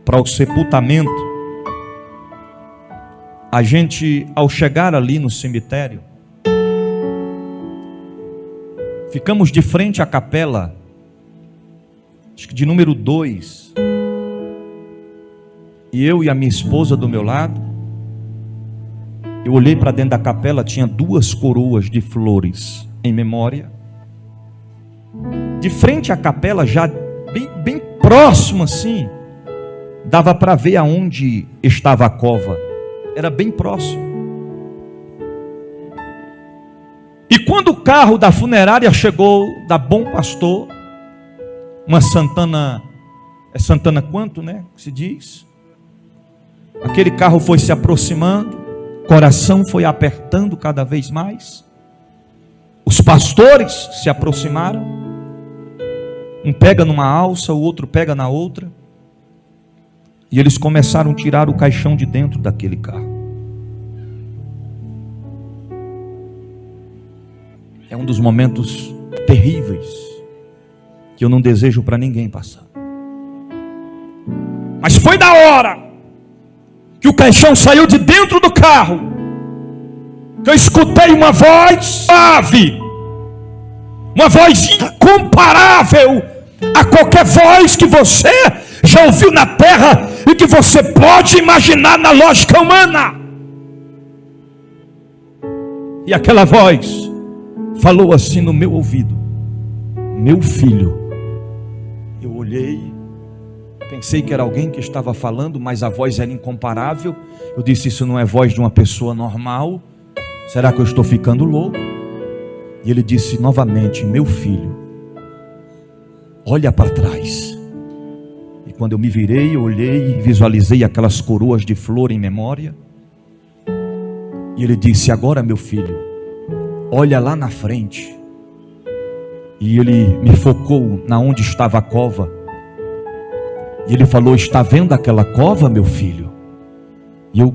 para o sepultamento, a gente, ao chegar ali no cemitério, ficamos de frente à capela, acho que de número 2, e eu e a minha esposa do meu lado. Eu olhei para dentro da capela, tinha 2 coroas de flores em memória. De frente à capela, já bem próximo assim, dava para ver aonde estava a cova. Era bem próximo. E quando o carro da funerária chegou, da Bom Pastor, uma Santana, é Santana quanto, né, que se diz? Aquele carro foi se aproximando, o coração foi apertando cada vez mais. Os pastores se aproximaram, um pega numa alça, o outro pega na outra, e eles começaram a tirar o caixão de dentro daquele carro. É um dos momentos terríveis que eu não desejo para ninguém passar. Mas foi da hora que o caixão saiu de dentro do carro, que eu escutei uma voz suave, uma voz incomparável a qualquer voz que você já ouviu na terra e que você pode imaginar na lógica humana. E aquela voz falou assim no meu ouvido: meu filho. Eu olhei, pensei que era alguém que estava falando, mas a voz era incomparável. Eu disse: isso não é voz de uma pessoa normal. Será que eu estou ficando louco? E ele disse novamente: meu filho, olha para trás. E quando eu me virei, eu olhei e visualizei aquelas coroas de flor em memória. E ele disse: agora, meu filho, olha lá na frente. E ele me focou na onde estava a cova. E ele falou: está vendo aquela cova, meu filho? E eu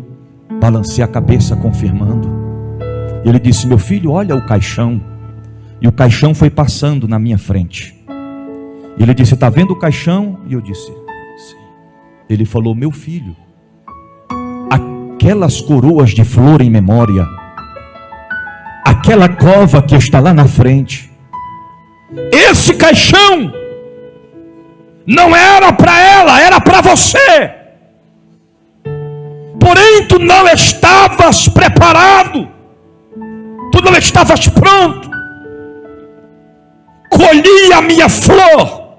balancei a cabeça confirmando. E ele disse: meu filho, olha o caixão. E o caixão foi passando na minha frente. E ele disse: está vendo o caixão? E eu disse: sim. Ele falou: meu filho, aquelas coroas de flor em memória, aquela cova que está lá na frente, esse caixão não era para ela, era para você. Porém tu não estavas preparado, tu não estavas pronto. Colhi a minha flor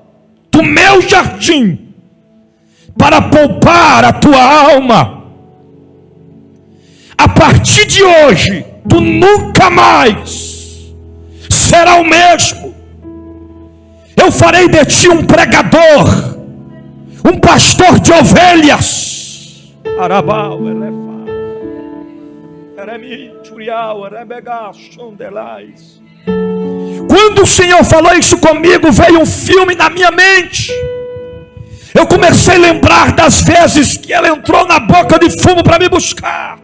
do meu jardim para poupar a tua alma. A partir de hoje tu nunca mais será o mesmo. Eu farei de ti um pregador, um pastor de ovelhas. Arabau, elefa, eremi, churiau, erebegá, chondelais. Quando o Senhor falou isso comigo, veio um filme na minha mente. Eu comecei a lembrar das vezes que ela entrou na boca de fumo para me buscar.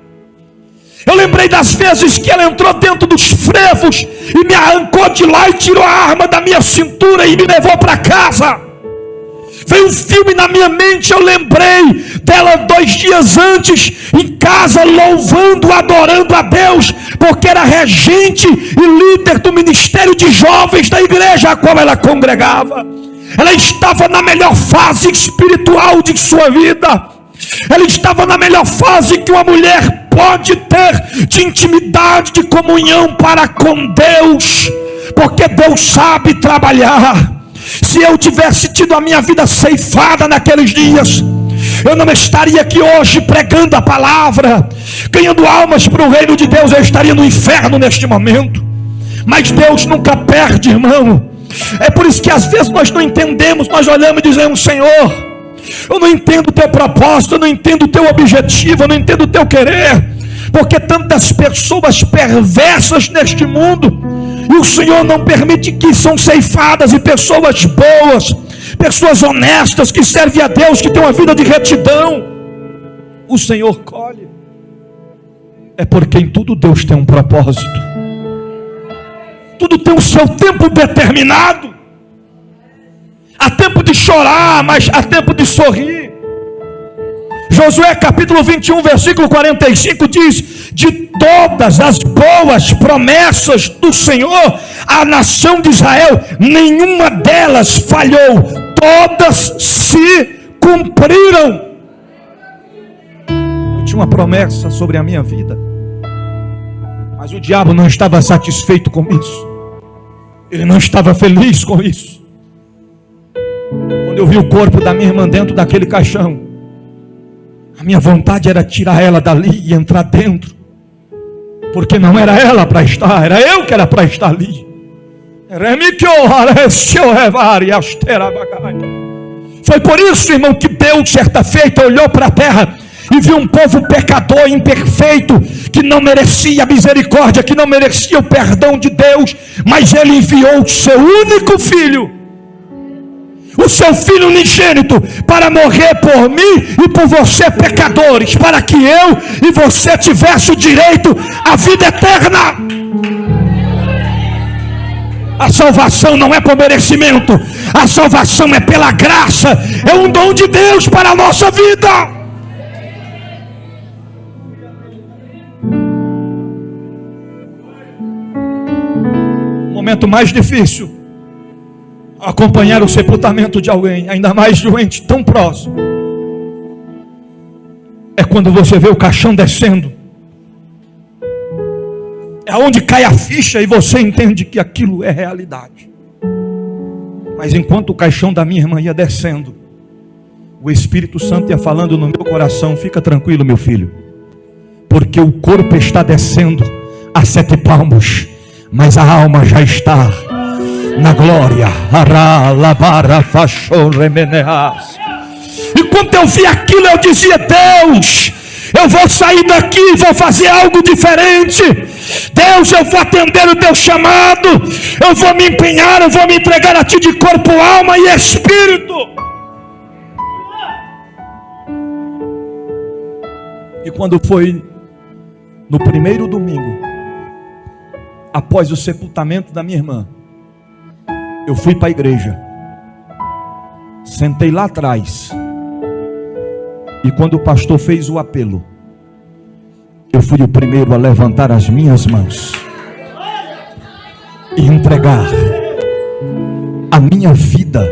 Eu lembrei das vezes que ela entrou dentro dos frevos e me arrancou de lá e tirou a arma da minha cintura e me levou para casa. Veio um filme na minha mente, eu lembrei dela 2 dias antes, em casa, louvando, adorando a Deus, porque era regente e líder do ministério de jovens da igreja a qual ela congregava. Ela estava na melhor fase espiritual de sua vida. Ela estava na melhor fase que uma mulher pode ter de intimidade, de comunhão para com Deus, porque Deus sabe trabalhar. Se eu tivesse tido a minha vida ceifada naqueles dias, eu não estaria aqui hoje pregando a palavra, ganhando almas para o reino de Deus. Eu estaria no inferno neste momento. Mas Deus nunca perde, irmão. É por isso que às vezes nós não entendemos. Nós olhamos e dizemos: Senhor, eu não entendo o teu propósito, eu não entendo o teu objetivo, eu não entendo o teu querer, porque tantas pessoas perversas neste mundo, e o Senhor não permite que são ceifadas, e pessoas boas, pessoas honestas, que servem a Deus, que têm uma vida de retidão, o Senhor colhe. É porque em tudo Deus tem um propósito, tudo tem o seu tempo determinado. Há tempo de chorar, mas há tempo de sorrir. Josué capítulo 21, versículo 45 diz: de todas as boas promessas do Senhor à nação de Israel, nenhuma delas falhou, todas se cumpriram. Eu tinha uma promessa sobre a minha vida, mas o diabo não estava satisfeito com isso. Ele não estava feliz com isso. Quando eu vi o corpo da minha irmã dentro daquele caixão, a minha vontade era tirar ela dali e entrar dentro. Porque não era ela para estar, era eu que era para estar ali. Foi por isso, irmão, que Deus, certa feita, olhou para a terra e viu um povo pecador, imperfeito, que não merecia a misericórdia, que não merecia o perdão de Deus, mas Ele enviou o seu único filho, o seu filho unigênito, para morrer por mim e por você, pecadores, para que eu e você tivesse o direito à vida eterna. A salvação não é por merecimento, a salvação é pela graça, é um dom de Deus para a nossa vida. O momento mais difícil, acompanhar o sepultamento de alguém, ainda mais de um ente tão próximo, é quando você vê o caixão descendo. É onde cai a ficha e você entende que aquilo é realidade. Mas enquanto o caixão da minha irmã ia descendo, o Espírito Santo ia falando no meu coração: fica tranquilo, meu filho, porque o corpo está descendo a 7 palmos, mas a alma já está na glória. E quando eu vi aquilo, eu dizia: Deus, eu vou sair daqui e vou fazer algo diferente. Deus, eu vou atender o teu chamado, eu vou me empenhar, eu vou me entregar a ti de corpo, alma e espírito. E quando foi no primeiro domingo após o sepultamento da minha irmã, eu fui para a igreja, sentei lá atrás, e quando o pastor fez o apelo, eu fui o primeiro a levantar as minhas mãos e entregar a minha vida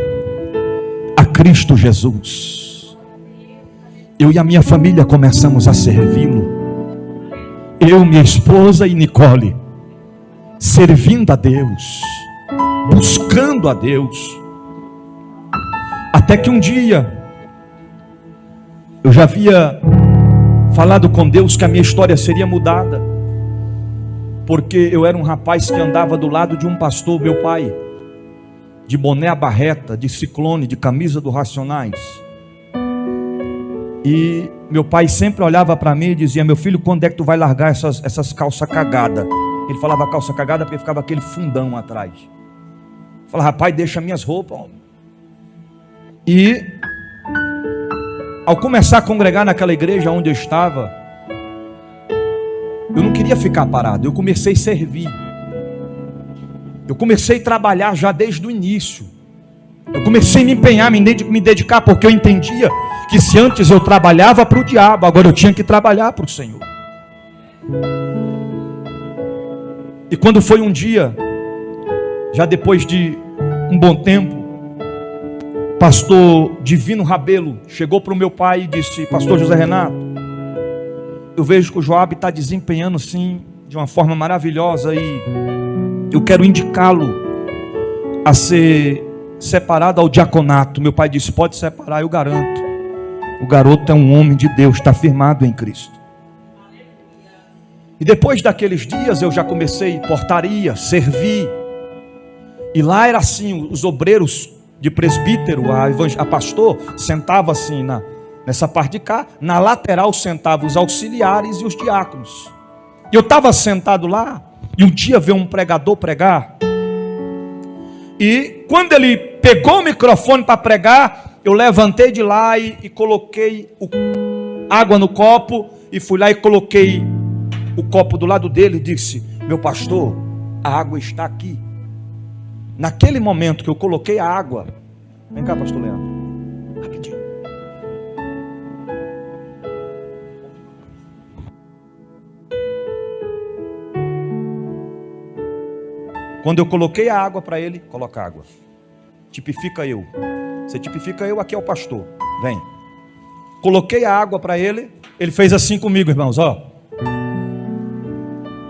a Cristo Jesus. Eu e a minha família começamos a servi-lo. Eu, minha esposa e Nicole, servindo a Deus, buscando a Deus, até que um dia eu já havia falado com Deus que a minha história seria mudada, porque eu era um rapaz que andava do lado de um pastor, meu pai, de boné à barreta, de Ciclone, de camisa do Racionais. E meu pai sempre olhava para mim e dizia: meu filho, quando é que tu vai largar essas calças cagadas? Ele falava calça cagada porque ficava aquele fundão atrás. Eu falava: rapaz, deixa minhas roupas. E ao começar a congregar naquela igreja onde eu estava, eu não queria ficar parado, eu comecei a servir. Eu comecei a trabalhar já desde o início. Eu comecei a me empenhar, me dedicar, porque eu entendia que se antes eu trabalhava para o diabo, agora eu tinha que trabalhar para o Senhor. E quando foi um dia, já depois de um bom tempo, pastor Divino Rabelo chegou para o meu pai e disse: pastor José Renato, eu vejo que o Joab está desempenhando sim de uma forma maravilhosa e eu quero indicá-lo a ser separado ao diaconato. Meu pai disse: pode separar, eu garanto. O garoto é um homem de Deus, está firmado em Cristo. E depois daqueles dias eu já comecei portaria, servir. E lá era assim, os obreiros de presbítero, a pastor, sentava assim nessa parte de cá, na lateral sentavam os auxiliares e os diáconos. E eu estava sentado lá, e um dia veio um pregador pregar, e quando ele pegou o microfone para pregar, eu levantei de lá e coloquei água no copo, e fui lá e coloquei o copo do lado dele e disse: meu pastor, a água está aqui. Naquele momento que eu coloquei a água, vem cá, pastor Leandro, rapidinho. Quando eu coloquei a água para ele, coloca água. Tipifica eu. Você tipifica eu, aqui é o pastor. Vem. Coloquei a água para ele, ele fez assim comigo, irmãos, ó.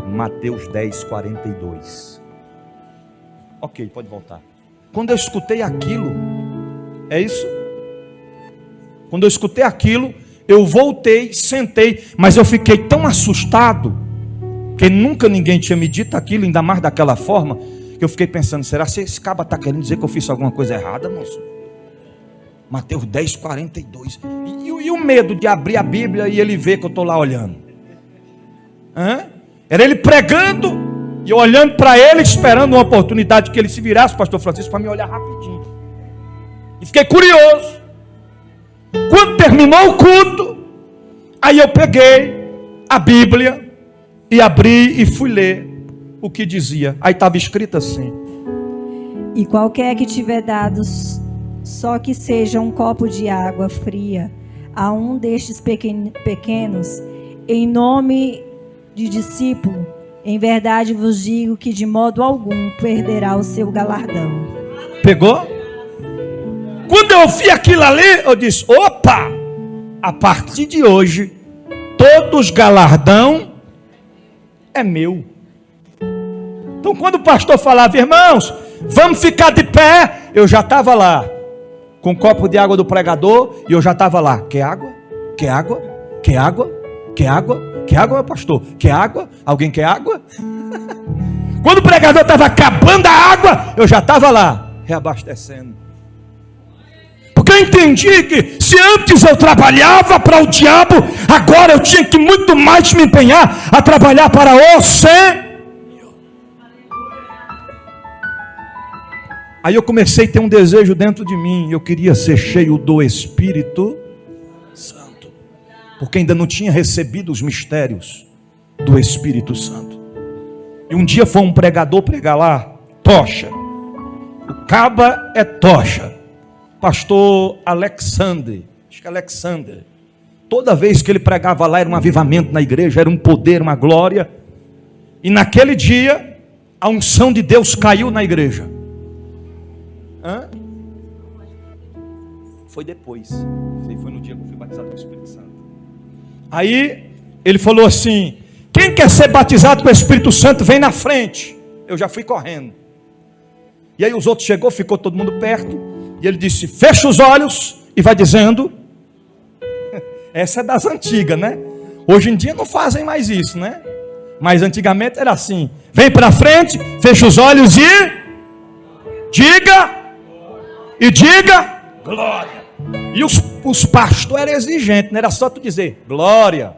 Mateus 10, 42. Ok, pode voltar. Quando eu escutei aquilo, é isso? Quando eu escutei aquilo, eu voltei, sentei, mas eu fiquei tão assustado Porque nunca ninguém tinha me dito aquilo, ainda mais daquela forma, que eu fiquei pensando, será que esse caba está querendo dizer que eu fiz alguma coisa errada, moço? Mateus 10, 42. E o medo de abrir a Bíblia e ele ver que eu estou lá olhando? Era ele pregando e eu olhando para ele, esperando uma oportunidade que ele se virasse, pastor Francisco, para me olhar rapidinho. E fiquei curioso. Quando terminou o culto, aí eu peguei a Bíblia e abri e fui ler o que dizia. Aí estava escrito assim: e qualquer que tiver dado só que seja um copo de água fria a um destes pequenos, em nome de discípulo, em verdade vos digo que de modo algum perderá o seu galardão. Pegou? Quando eu vi aquilo ali, eu disse: opa, a partir de hoje, todos galardão é meu. Então quando o pastor falava, irmãos, vamos ficar de pé, eu já estava lá, com um copo de água do pregador, e eu já estava lá, quer água? Quer água? Quer água? Quer água? Quer água, pastor? Quer água? Alguém quer água? Quando o pregador estava acabando a água, eu já estava lá, reabastecendo. Porque eu entendi que se antes eu trabalhava para o diabo, agora eu tinha que muito mais me empenhar a trabalhar para o Senhor. Aí eu comecei a ter um desejo dentro de mim, eu queria ser cheio do Espírito Santo, porque ainda não tinha recebido os mistérios do Espírito Santo. E um dia foi um pregador pregar lá, tocha, o caba é tocha, pastor Alexander, acho que é Alexander, toda vez que ele pregava lá era um avivamento na igreja, era um poder, uma glória, e naquele dia a unção de Deus caiu na igreja. Foi depois, foi no dia que eu fui batizado com o Espírito Santo. Aí ele falou assim: quem quer ser batizado com o Espírito Santo, vem na frente. Eu já fui correndo. E aí os outros chegou, ficou todo mundo perto, e ele disse: fecha os olhos e vai dizendo. Essa é das antigas, né? Hoje em dia não fazem mais isso, né? Mas antigamente era assim: vem para frente, fecha os olhos e diga glória. E os pastores eram exigentes, não era só tu dizer glória.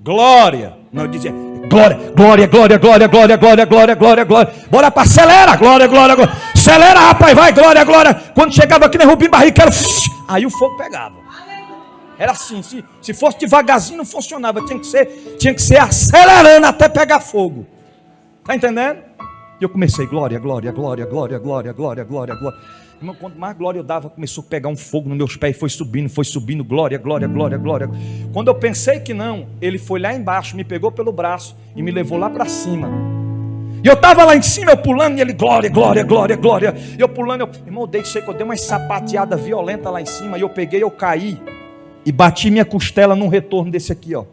Glória. Não, eu dizia glória, glória, glória, glória, glória, glória, glória, glória, glória. Bora para acelera, glória, glória, glória. Acelera, rapaz, vai, glória, glória. Quando chegava aqui na Rubim Barrichello, aí o fogo pegava. Era assim, se fosse devagarzinho não funcionava, tinha que ser acelerando até pegar fogo. Tá entendendo? E eu comecei, glória, glória, glória, glória, glória, glória, glória, glória. Irmão, quanto mais glória eu dava, começou a pegar um fogo nos meus pés, foi subindo, glória, glória, glória, glória. Quando eu pensei que não, ele foi lá embaixo, me pegou pelo braço e me levou lá para cima. E eu estava lá em cima, eu pulando, e ele, glória, glória, glória, glória. Eu pulando, irmão, eu dei uma sapateada violenta lá em cima, e eu peguei, eu caí, e bati minha costela num retorno desse aqui, ó.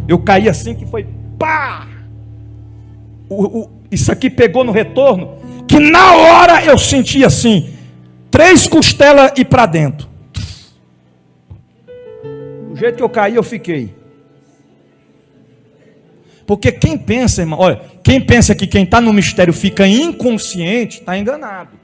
Eu caí assim, que foi, pá! Isso aqui pegou no retorno, que na hora eu senti assim, 3 costelas e para dentro. Do jeito que eu caí, eu fiquei. Porque quem pensa, irmão, olha, quem pensa que quem está no mistério fica inconsciente, está enganado.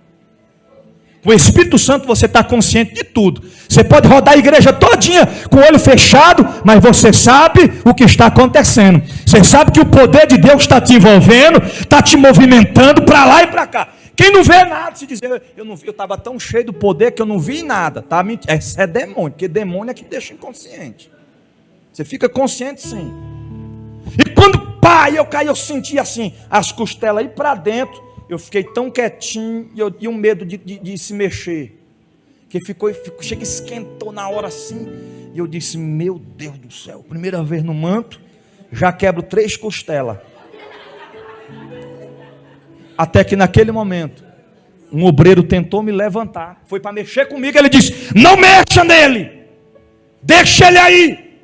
O Espírito Santo, você está consciente de tudo. Você pode rodar a igreja todinha com o olho fechado, mas você sabe o que está acontecendo. Você sabe que o poder de Deus está te envolvendo, está te movimentando para lá e para cá. Quem não vê nada, se dizer, eu estava tão cheio do poder que eu não vi nada, tá? Esse é demônio, porque demônio é que deixa inconsciente. Você fica consciente sim. E quando eu caí, eu senti assim, as costelas aí para dentro. Eu fiquei tão quietinho e um medo de se mexer. Que chega que esquentou na hora assim. E eu disse, meu Deus do céu, primeira vez no manto, já quebro 3 costelas. Até que naquele momento, um obreiro tentou me levantar. Foi para mexer comigo, ele disse, não mexa nele. Deixa ele aí.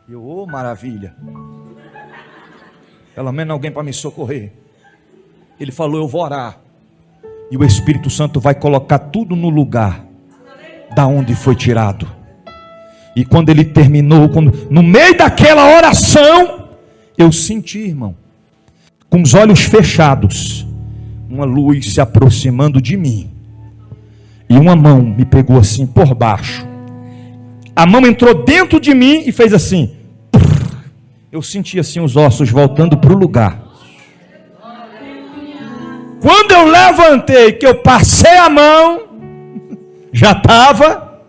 Eu, maravilha. Pelo menos alguém para me socorrer. Ele falou, eu vou orar. E o Espírito Santo vai colocar tudo no lugar da onde foi tirado. E quando ele terminou, no meio daquela oração, eu senti, irmão, com os olhos fechados, uma luz se aproximando de mim. E uma mão me pegou assim por baixo. A mão entrou dentro de mim e fez assim. Eu senti assim os ossos voltando para o lugar. Quando eu levantei, que eu passei a mão, já estava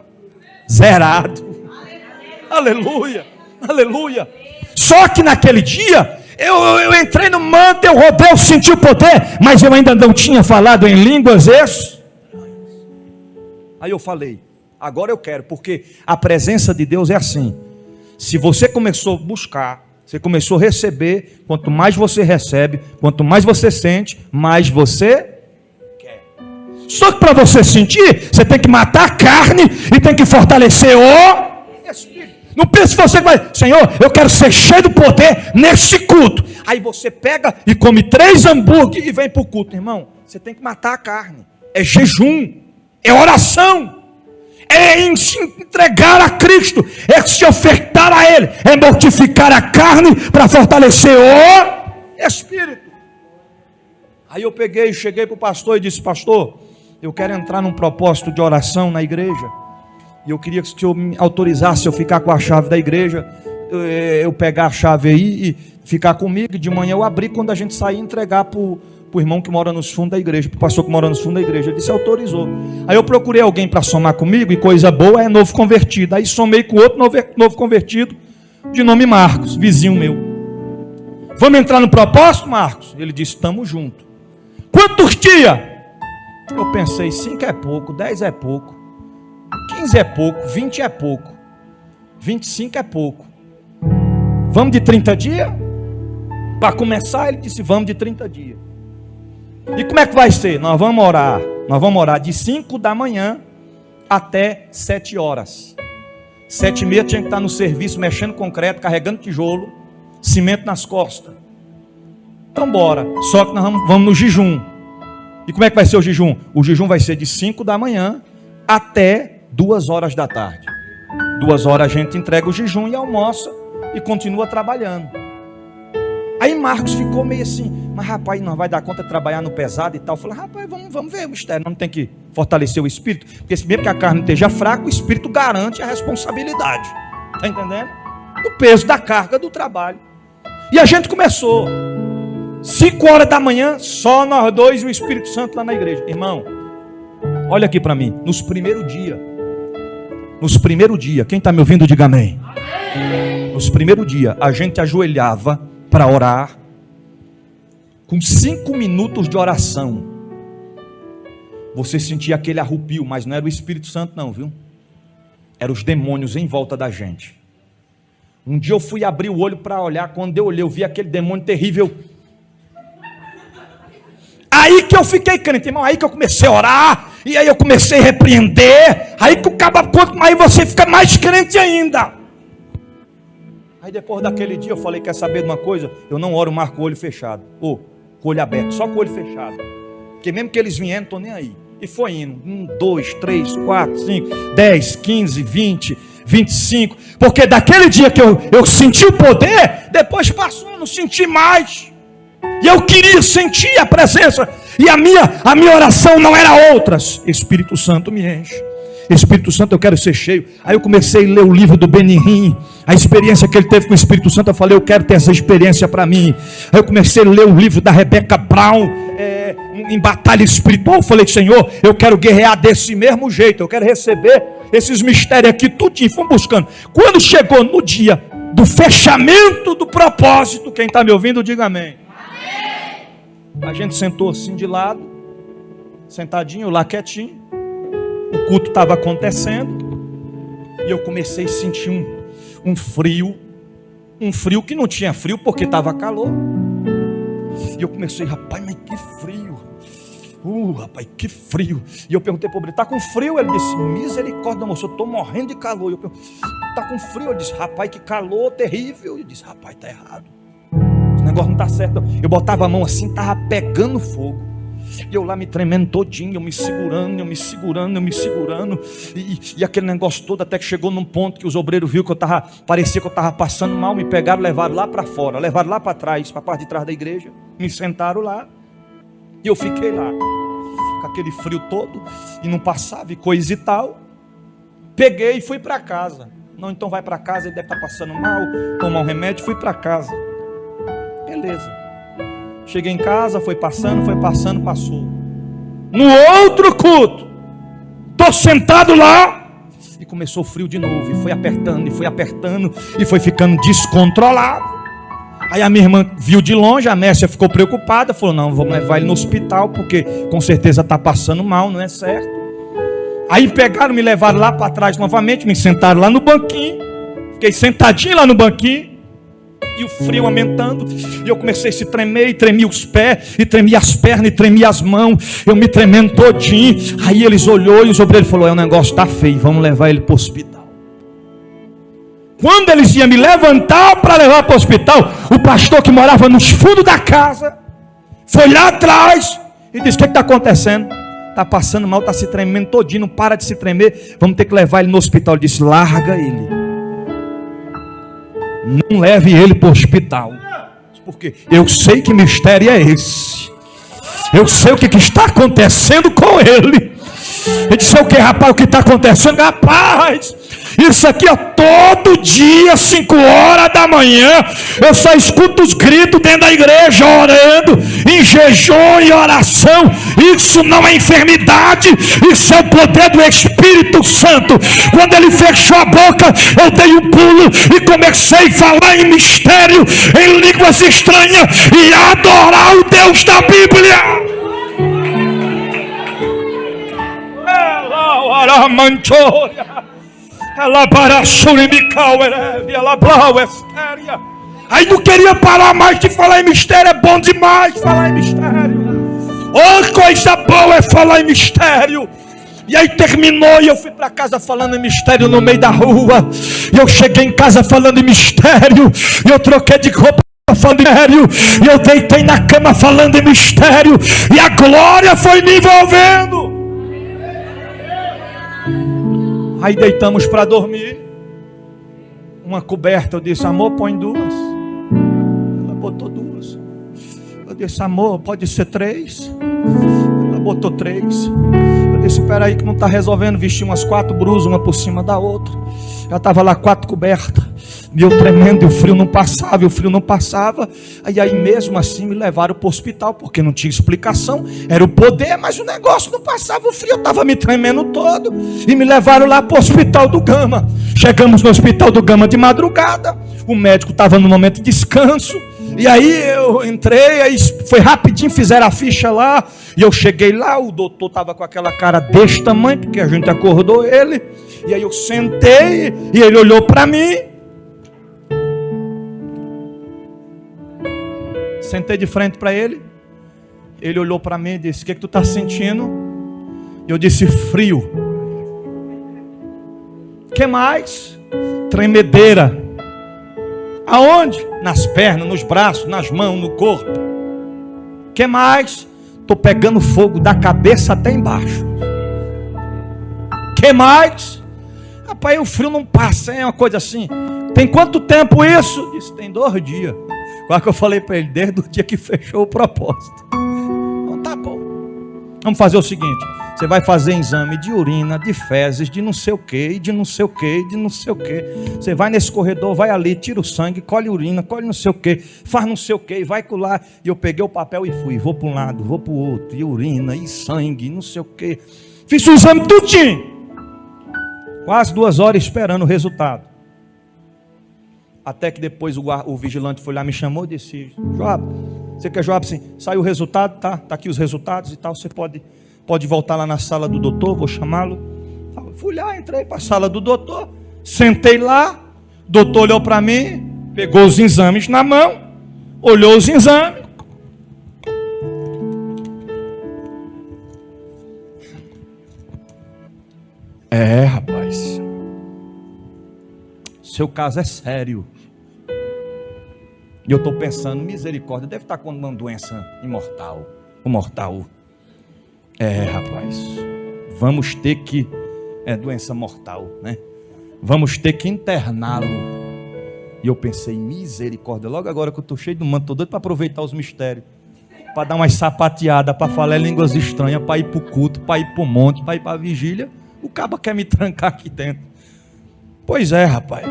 zerado. Aleluia, aleluia. Só que naquele dia, eu entrei no manto, eu rodei, eu senti o poder, mas eu ainda não tinha falado em línguas estranhas. Aí eu falei, agora eu quero, porque a presença de Deus é assim. Se você começou a buscar, você começou a receber, quanto mais você recebe, quanto mais você sente, mais você quer. Só que para você sentir, você tem que matar a carne e tem que fortalecer o Espírito. Não pense que você vai, Senhor, eu quero ser cheio do poder nesse culto. Aí você pega e come 3 hambúrguer e vem para o culto. Irmão, você tem que matar a carne. É jejum, é oração, é se entregar a Cristo, é se ofertar a Ele, é mortificar a carne para fortalecer o Espírito. Aí eu peguei, cheguei para o pastor e disse, pastor, eu quero entrar num propósito de oração na igreja. E eu queria que o senhor me autorizasse eu ficar com a chave da igreja, eu pegar a chave aí e ficar comigo, e de manhã eu abrir quando a gente sair e entregar para o irmão que mora nos fundos da igreja, para o pastor que mora nos fundos da igreja. Ele disse, autorizou. Aí eu procurei alguém para somar comigo, e coisa boa é novo convertido. Aí somei com outro novo convertido, de nome Marcos, vizinho meu. Vamos entrar no propósito, Marcos? Ele disse, estamos juntos. Quantos dias? Eu pensei, 5 é pouco, 10 é pouco, 15 é pouco, 20 é pouco, 25 é pouco. Vamos de 30 dias? Para começar, ele disse, vamos de 30 dias. E como é que vai ser? Nós vamos orar de 5 da manhã até 7 horas. 7h30 tinha que estar no serviço, mexendo concreto, carregando tijolo, cimento nas costas. Então bora, só que nós vamos no jejum. E como é que vai ser o jejum? O jejum vai ser de 5 da manhã até 2 horas da tarde. 2 horas a gente entrega o jejum e almoça e continua trabalhando. Aí Marcos ficou meio assim, mas rapaz, não vai dar conta de trabalhar no pesado e tal. Eu falei, rapaz, vamos ver o mistério, não tem que fortalecer o espírito, porque mesmo que a carne esteja fraca, o espírito garante a responsabilidade, está entendendo? O peso da carga do trabalho. E a gente começou, 5 horas da manhã, só nós dois e o Espírito Santo lá na igreja. Irmão, olha aqui para mim, nos primeiros dias, quem está me ouvindo, diga amém. Nos primeiros dias, a gente ajoelhava para orar, com 5 minutos de oração, você sentia aquele arrupio, mas não era o Espírito Santo não, viu? Eram os demônios em volta da gente. Um dia eu fui abrir o olho para olhar, quando eu olhei, eu vi aquele demônio terrível. Aí que eu fiquei crente, irmão, aí que eu comecei a orar, e aí eu comecei a repreender, aí que o cabo, quanto mais você fica mais crente ainda. Aí depois daquele dia eu falei, quer saber de uma coisa? Eu não oro mais com o olho fechado, ou com o olho aberto, só com o olho fechado. Porque mesmo que eles vieram, não estou nem aí. E foi indo, 1, 2, 3, 4, 5, 10, 15, 20, 25. Porque daquele dia que eu senti o poder, depois passou, não senti mais. E eu queria sentir a presença. E a minha oração não era outras. Espírito Santo me enche. Espírito Santo, eu quero ser cheio. Aí eu comecei a ler o livro do Benihim, a experiência que ele teve com o Espírito Santo. Eu falei, eu quero ter essa experiência para mim. Aí eu comecei a ler o livro da Rebecca Brown, em batalha espiritual. Eu falei, Senhor, eu quero guerrear desse mesmo jeito, eu quero receber esses mistérios aqui, tudinho. Fomos buscando. Quando chegou no dia do fechamento do propósito, quem está me ouvindo, diga amém. A gente sentou assim de lado, sentadinho lá quietinho. O culto estava acontecendo e eu comecei a sentir um frio que não tinha frio porque estava calor. E eu comecei, rapaz, mas que frio. Rapaz, que frio. E eu perguntei para ele, está com frio? Ele disse, misericórdia, moço, eu estou morrendo de calor. Eu perguntei, está com frio? Ele disse, rapaz, que calor terrível. Eu disse, rapaz, está errado. Esse negócio não está certo não. Eu botava a mão assim, estava pegando fogo. E eu lá me tremendo todinho, eu me segurando, e aquele negócio todo, até que chegou num ponto que os obreiros viram que parecia que eu estava passando mal, me pegaram, levaram lá para fora, levaram lá para trás, para a parte de trás da igreja, me sentaram lá, e eu fiquei lá, com aquele frio todo, e não passava, e coisa e tal. Peguei e fui para casa. Não, então vai para casa, ele deve estar passando mal, tomar um remédio, fui para casa. Beleza. Cheguei em casa, foi passando, passou. No outro culto, estou sentado lá, e começou o frio de novo, e foi apertando, e foi ficando descontrolado. Aí a minha irmã viu de longe, a Mércia ficou preocupada, falou, não, vamos levar ele no hospital, porque com certeza está passando mal, não é certo. Aí pegaram, me levaram lá para trás novamente, me sentaram lá no banquinho, fiquei sentadinho lá no banquinho, e o frio aumentando, e eu comecei a se tremer, e tremi os pés, e tremi as pernas, e tremi as mãos, eu me tremendo todinho. Aí eles olhou e os obreiros falaram, o negócio está feio, vamos levar ele para o hospital. Quando eles iam me levantar para levar para o hospital, o pastor que morava nos fundos da casa, foi lá atrás, e disse, o que está acontecendo? Está passando mal, está se tremendo todinho, não para de se tremer, vamos ter que levar ele no hospital. Ele disse, larga ele, não leve ele para o hospital, porque eu sei que mistério é esse, eu sei o que está acontecendo com ele. Ele disse, o que rapaz, o que está acontecendo? Rapaz, isso aqui, ó, todo dia, 5 horas da manhã, eu só escuto os gritos dentro da igreja, orando, em jejum e oração. Isso não é enfermidade, isso é o poder do Espírito Santo. Quando ele fechou a boca, eu dei um pulo e comecei a falar em mistério, em línguas estranhas, e adorar o Deus da Bíblia. Ela manchoria, ela para surimical, ela blau estéria. Aí não queria parar mais de falar em mistério. É bom demais falar em mistério. Oh, coisa boa é falar em mistério. E aí terminou e eu fui para casa falando em mistério no meio da rua. E eu cheguei em casa falando em mistério. E eu troquei de roupa falando em mistério. E eu deitei na cama falando em mistério. E a glória foi me envolvendo. Aí deitamos para dormir. Uma coberta, eu disse, amor, põe 2. Ela botou 2. Eu disse, amor, pode ser 3. Ela botou 3. Eu disse, espera aí que não está resolvendo. Vestir umas 4 brusas, uma por cima da outra. Já estava lá 4 cobertas. E eu tremendo, e o frio não passava, E aí mesmo assim me levaram para o hospital, porque não tinha explicação. Era o poder, mas o negócio não passava. O frio estava me tremendo todo. E me levaram lá para o hospital do Gama. Chegamos no hospital do Gama de madrugada. O médico estava no momento de descanso. E aí eu entrei, aí foi rapidinho, fizeram a ficha lá. E eu cheguei lá, o doutor estava com aquela cara desse tamanho, porque a gente acordou ele. E aí eu sentei, e ele olhou para mim. Sentei de frente para ele. Ele olhou para mim e disse, o que tu está sentindo? Eu disse, frio. O que mais? Tremedeira. Aonde? Nas pernas, nos braços, nas mãos, no corpo. O que mais? Estou pegando fogo da cabeça até embaixo. O que mais? Rapaz, o frio não passa, é uma coisa assim. Tem quanto tempo isso? Disse, tem 2 dias. Quase que eu falei para ele, desde o dia que fechou o propósito. Então tá bom. Vamos fazer o seguinte, você vai fazer exame de urina, de fezes, de não sei o que, e de não sei o que, de não sei o que. Você vai nesse corredor, vai ali, tira o sangue, colhe urina, colhe não sei o que, faz não sei o que, vai colar. E eu peguei o papel e fui, vou para um lado, vou para o outro, e urina, e sangue, não sei o que. Fiz o exame tudinho. Quase 2 horas esperando o resultado. Até que depois o vigilante foi lá, me chamou e disse, Joab, você quer Joab? Sim, saiu o resultado, tá aqui os resultados e tal, você pode voltar lá na sala do doutor, vou chamá-lo. Fui lá, entrei para a sala do doutor, sentei lá, o doutor olhou para mim, pegou os exames na mão, olhou os exames. Rapaz, seu caso é sério. E eu estou pensando, misericórdia, deve estar com uma doença mortal. Rapaz, vamos ter que... É doença mortal, né? Vamos ter que interná-lo. E eu pensei, misericórdia, logo agora que eu estou cheio do manto, estou doido para aproveitar os mistérios, para dar umas sapateadas, para falar línguas estranhas, para ir para o culto, para ir para o monte, para ir para a vigília. O cabo quer me trancar aqui dentro. Pois é, rapaz.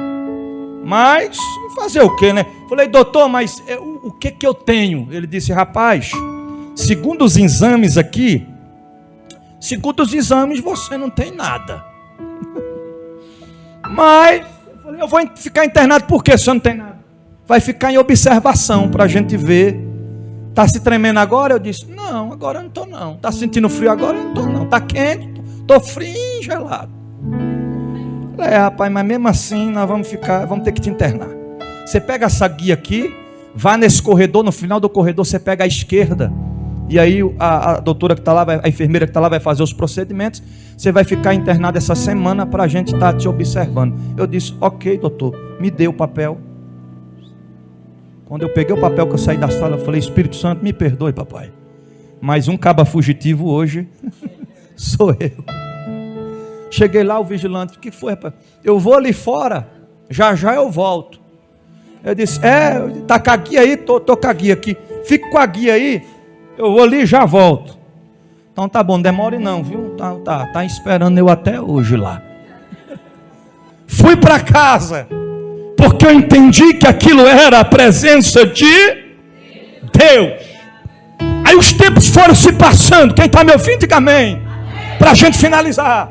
Mas fazer o quê, né? Falei, doutor, mas o que eu tenho? Ele disse, rapaz, segundo os exames aqui, você não tem nada. Mas eu vou ficar internado por quê? Você não tem nada. Vai ficar em observação para a gente ver. Está se tremendo agora? Eu disse, não, agora eu não estou não. Está sentindo frio agora? Eu não estou não. Está quente? Estou frio e gelado. Rapaz, mas mesmo assim nós vamos ter que te internar. Você pega essa guia aqui, vá nesse corredor, no final do corredor você pega a esquerda. E aí a doutora que está lá, a enfermeira que está lá vai fazer os procedimentos. Você vai ficar internado essa semana para a gente estar te observando. Eu disse, ok, doutor, me dê o papel. Quando eu peguei o papel que eu saí da sala, eu falei, Espírito Santo, me perdoe, papai. Mas um caba fugitivo hoje sou eu. Cheguei lá, o vigilante, o que foi, rapaz? Eu vou ali fora, já eu volto. Eu disse, tá com a guia aí? Tô com a guia aqui. Fica com a guia aí. Eu vou ali e já volto. Então tá bom, não demore não, viu? Tá esperando eu até hoje lá. Fui para casa, porque eu entendi que aquilo era a presença de Deus. Aí os tempos foram se passando. Quem está me ouvindo, diga amém. Para a gente finalizar.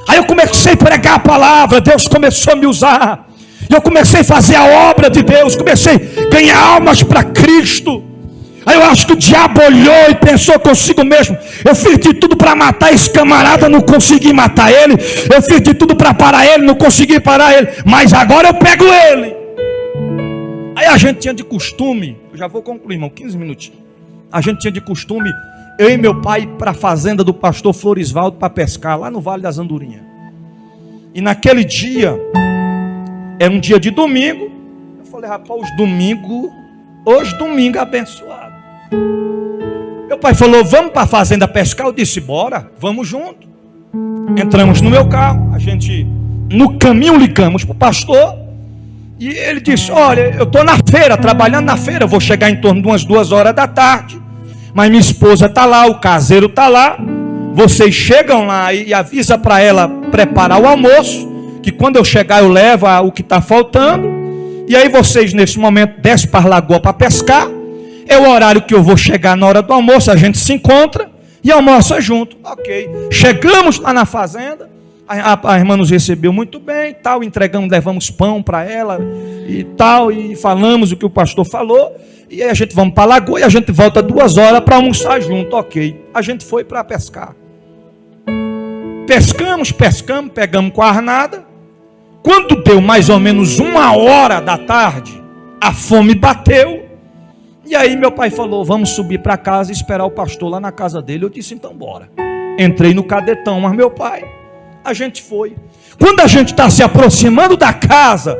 Aí eu comecei a pregar a palavra, Deus começou a me usar. E eu comecei a fazer a obra de Deus, comecei a ganhar almas para Cristo. Aí eu acho que o diabo olhou e pensou consigo mesmo, eu fiz de tudo para matar esse camarada, não consegui matar ele. Eu fiz de tudo para parar ele, não consegui parar ele. Mas agora eu pego ele. Aí a gente tinha de costume, eu já vou concluir, irmão, 15 minutinhos. A gente tinha de costume, eu e meu pai, para a fazenda do pastor Florisvaldo para pescar, lá no Vale das Andorinhas. E naquele dia, era um dia de domingo. Eu falei, rapaz, hoje domingo é abençoado. Meu pai falou, vamos para a fazenda pescar? Eu disse, bora, vamos junto. Entramos no meu carro, a gente, no caminho, ligamos para o pastor. E ele disse, olha, eu estou na feira, trabalhando na feira, eu vou chegar em torno de umas 2 horas da tarde. Mas minha esposa está lá, o caseiro está lá. Vocês chegam lá e avisa para ela preparar o almoço, que quando eu chegar eu levo o que está faltando. E aí vocês nesse momento descem para a lagoa para pescar. É o horário que eu vou chegar na hora do almoço, a gente se encontra e almoça junto. Ok, chegamos lá na fazenda, a irmã nos recebeu muito bem e tal, entregamos, levamos pão para ela e tal, e falamos o que o pastor falou. E aí a gente vamos para a lagoa e a gente volta 2 horas para almoçar junto. Ok, a gente foi para pescar. Pescamos, pegamos com a arnada. Quando deu mais ou menos 1 hora da tarde, a fome bateu. E aí meu pai falou, vamos subir para casa e esperar o pastor lá na casa dele. Eu disse, então bora. Entrei no cadetão, mas meu pai, a gente foi. Quando a gente está se aproximando da casa,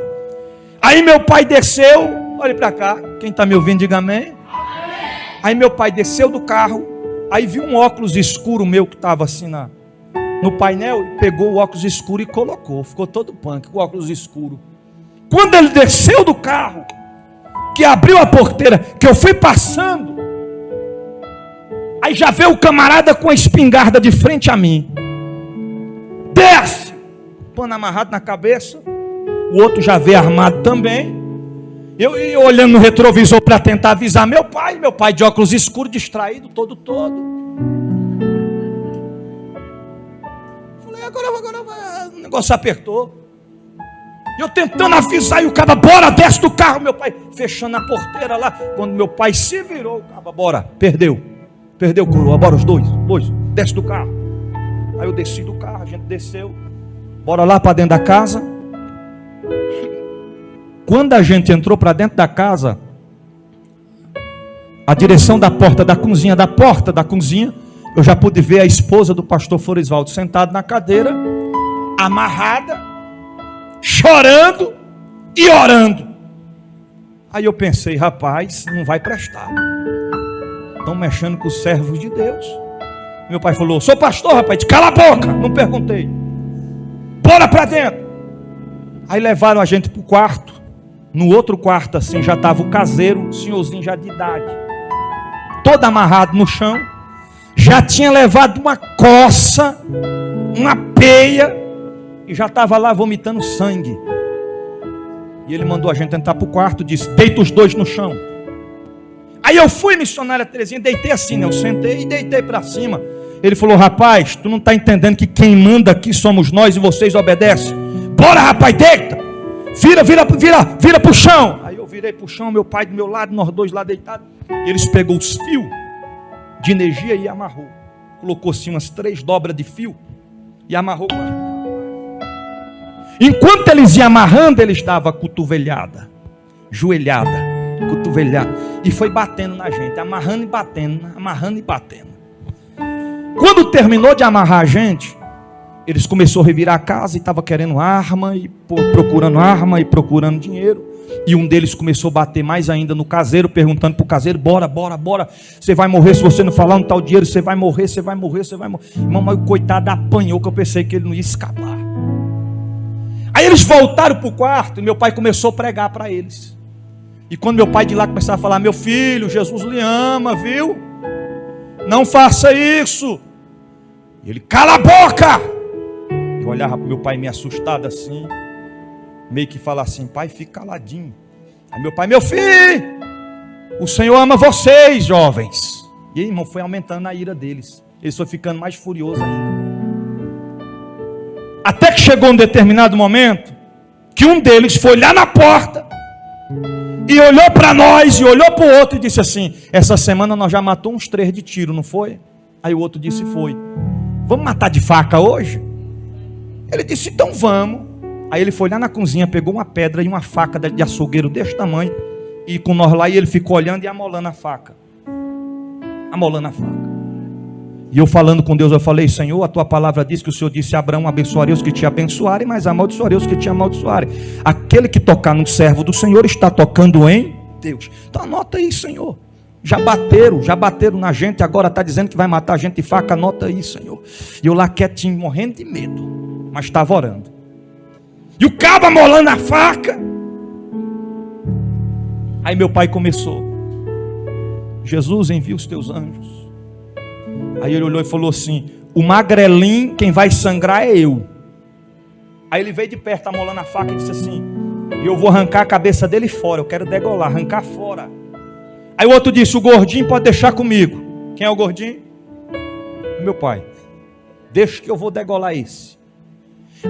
aí meu pai desceu, olhe para cá, quem está me ouvindo diga amém. Aí meu pai desceu do carro, aí viu um óculos escuro meu que estava assim no painel, pegou o óculos escuro e colocou, ficou todo punk com o óculos escuro. Quando ele desceu do carro, que abriu a porteira, que eu fui passando, aí já veio o camarada com a espingarda de frente a mim. Desce! Pano amarrado na cabeça. O outro já veio armado também. Eu olhando no retrovisor para tentar avisar meu pai de óculos escuros, distraído, todo. Falei, agora o negócio apertou. Eu tentando avisar e o cara, bora, desce do carro, meu pai fechando a porteira lá. Quando meu pai se virou, o cara, bora, perdeu coroa, bora os dois, desce do carro. Aí eu desci do carro, a gente desceu, bora lá para dentro da casa. Quando a gente entrou para dentro da casa, a direção da porta da cozinha, eu já pude ver a esposa do pastor Florisvaldo sentada na cadeira, amarrada, chorando e orando. Aí eu pensei, rapaz, não vai prestar. Estão mexendo com os servos de Deus. Meu pai falou: sou pastor, rapaz. Disse, cala a boca. Não perguntei. Bora para dentro. Aí levaram a gente para o quarto. No outro quarto assim já estava o caseiro, senhorzinho já de idade, todo amarrado no chão. Já tinha levado uma coça, uma peia, e já estava lá vomitando sangue. E ele mandou a gente entrar para o quarto, disse: deita os dois no chão. Aí eu fui, missionária Terezinha, deitei assim, né? Eu sentei e deitei para cima. Ele falou: rapaz, tu não está entendendo que quem manda aqui somos nós e vocês obedecem? Bora, rapaz, deita! Vira para o chão. Aí eu virei para o chão, meu pai do meu lado, nós dois lá deitados. E eles pegou os fios de energia e amarrou. Colocou assim umas 3 dobras de fio e amarrou. Enquanto eles iam amarrando, eles davam cotovelhada, joelhada, cotovelhada, e foi batendo na gente, amarrando e batendo, amarrando e batendo. Quando terminou de amarrar a gente, eles começaram a revirar a casa e estavam querendo arma, e procurando dinheiro. E um deles começou a bater mais ainda no caseiro, perguntando para o caseiro: bora, você vai morrer se você não falar onde está o dinheiro, você vai morrer. Irmão, mas o coitado apanhou, que eu pensei que ele não ia escapar. Aí eles voltaram para o quarto e meu pai começou a pregar para eles. E quando meu pai de lá começava a falar: meu filho, Jesus lhe ama, viu? Não faça isso. E ele: cala a boca. Eu olhava para meu pai meio assustado assim, meio que falar assim: pai, fica caladinho. Aí meu pai: meu filho, o Senhor ama vocês, jovens. E aí, irmão, foi aumentando a ira deles. Eles foram ficando mais furiosos ainda. Até que chegou um determinado momento que um deles foi lá na porta e olhou para nós e olhou para o outro e disse assim: essa semana nós já matamos uns 3 de tiro, não foi? Aí o outro disse: foi. Vamos matar de faca hoje? Ele disse: então vamos. Aí ele foi lá na cozinha, pegou uma pedra e uma faca de açougueiro desse tamanho, e com nós lá, e ele ficou olhando e amolando a faca. E eu falando com Deus, eu falei: Senhor, a tua palavra diz que o Senhor disse a Abraão: abençoarei os que te abençoarem, mas amaldiçoarei os que te amaldiçoarem. Aquele que tocar no servo do Senhor está tocando em Deus. Então anota aí, Senhor. Já bateram na gente, agora está dizendo que vai matar a gente de faca. Anota aí, Senhor. E eu lá quietinho, morrendo de medo, mas estava orando. E o cabo amolando a faca. Aí meu pai começou: Jesus, envia os teus anjos. Aí ele olhou e falou assim: o magrelinho, quem vai sangrar é eu. Aí ele veio de perto, amolando a faca, e disse assim: eu vou arrancar a cabeça dele fora, eu quero degolar, arrancar fora. Aí o outro disse: o gordinho pode deixar comigo. Quem é o gordinho? Meu pai. Deixa que eu vou degolar esse.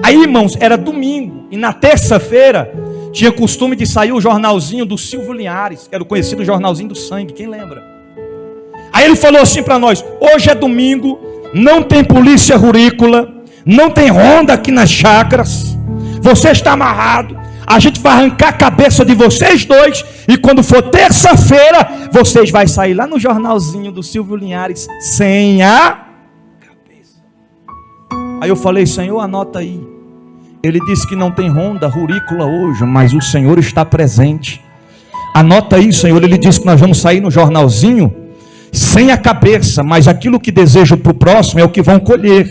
Aí, irmãos, era domingo, e na terça-feira tinha costume de sair o jornalzinho do Silvio Linhares, que era o conhecido jornalzinho do sangue, quem lembra? Aí ele falou assim para nós: hoje é domingo, não tem polícia rurícola, não tem ronda aqui nas chácaras, você está amarrado, a gente vai arrancar a cabeça de vocês dois, e quando for terça-feira, vocês vão sair lá no jornalzinho do Silvio Linhares sem a cabeça. Aí eu falei: Senhor, anota aí. Ele disse que não tem ronda rurícola hoje, mas o Senhor está presente. Anota aí, Senhor. Ele disse que nós vamos sair no jornalzinho sem a cabeça, mas aquilo que desejam para o próximo é o que vão colher.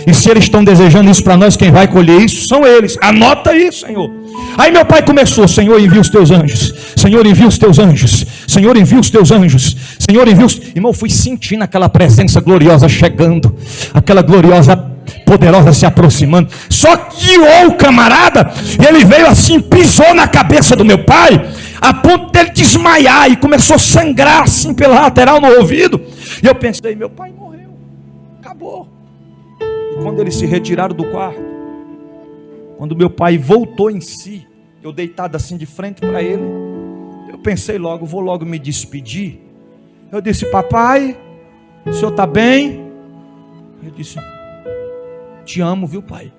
E se eles estão desejando isso para nós, quem vai colher isso são eles. Anota aí, Senhor. Aí meu pai começou: Senhor, envia os teus anjos. Senhor, envia os teus anjos. Senhor, envia os teus anjos. Senhor, envia os... Irmão, fui sentindo aquela presença gloriosa chegando, aquela gloriosa poderosa se aproximando. Só que o camarada, ele veio assim, pisou na cabeça do meu pai, a ponto dele desmaiar, e começou a sangrar assim pela lateral no ouvido. E eu pensei: meu pai morreu, acabou. E quando eles se retiraram do quarto, quando meu pai voltou em si, eu deitado assim de frente para ele, eu pensei logo: vou logo me despedir. Eu disse: papai, o senhor está bem? Ele disse: te amo, viu, pai?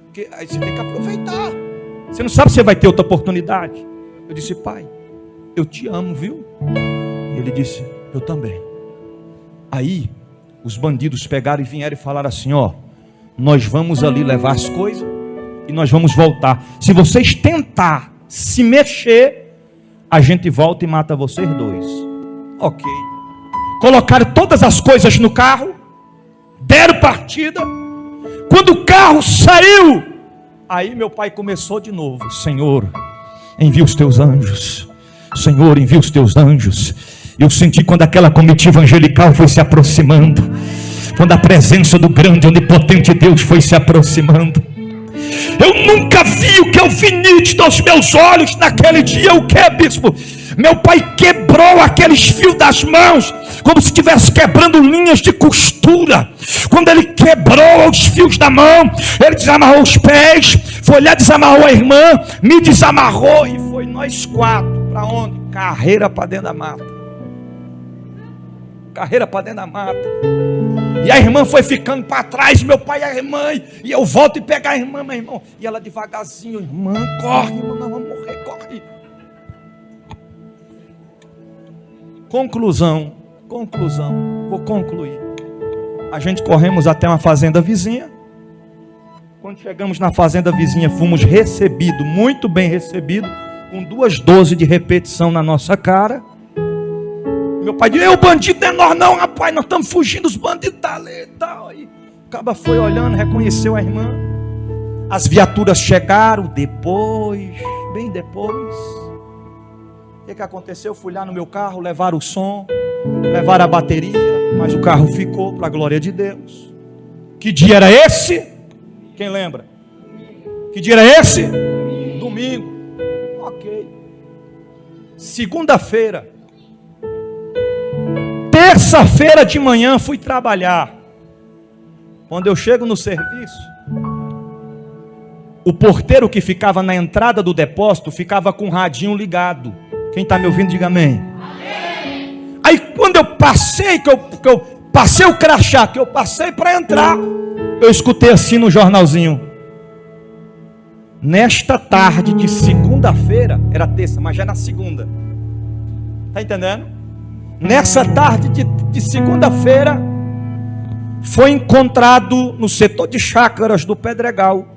Porque aí você tem que aproveitar, você não sabe se você vai ter outra oportunidade. Eu disse: pai, eu te amo, viu? Ele disse: eu também. Aí os bandidos pegaram e vieram e falaram assim: ó, nós vamos ali levar as coisas e nós vamos voltar. Se vocês tentar se mexer, a gente volta e mata vocês dois. Ok. Colocaram todas as coisas no carro deram partida. Quando o carro saiu, aí meu pai começou de novo: Senhor, envia os teus anjos. Senhor, envia os teus anjos. Eu senti quando aquela comitiva angelical foi se aproximando, quando a presença do grande, onipotente Deus foi se aproximando. Eu nunca vi o que eu vi nítido aos meus olhos naquele dia. O que é, bispo? Meu pai quebrou aqueles fios das mãos, como se estivesse quebrando linhas de costura. Quando ele quebrou os fios da mão, ele desamarrou os pés, foi lá, desamarrou a irmã, me desamarrou, e foi nós quatro. Para onde? Carreira para dentro da mata. Carreira para dentro da mata. E a irmã foi ficando para trás, meu pai e a irmã, e eu volto e pego a irmã, meu irmão, e ela devagarzinho: irmã, corre, irmã, nós vamos morrer, corre. Conclusão, vou concluir. A gente corremos até uma fazenda vizinha. Quando chegamos na fazenda vizinha, fomos recebidos, muito bem recebidos, com 2 doses de repetição na nossa cara. Meu pai disse: o bandido não é nós não, rapaz, nós estamos fugindo dos bandidos ali e tal. Aí o caba foi olhando, reconheceu a irmã. As viaturas chegaram depois, bem depois. O que aconteceu? Fui lá no meu carro, levaram o som, levaram a bateria, mas o carro ficou, para a glória de Deus. Que dia era esse? Quem lembra? Que dia era esse? Domingo. Ok. Segunda-feira. Terça-feira de manhã fui trabalhar. Quando eu chego no serviço, o porteiro que ficava na entrada do depósito ficava com o radinho ligado. Quem está me ouvindo, diga amém. Amém. Aí quando eu passei, que eu passei o crachá, que eu passei para entrar, eu escutei assim no jornalzinho: nesta tarde de segunda-feira, era terça, mas já na segunda. Está entendendo? Nessa tarde de segunda-feira, foi encontrado no setor de chácaras do Pedregal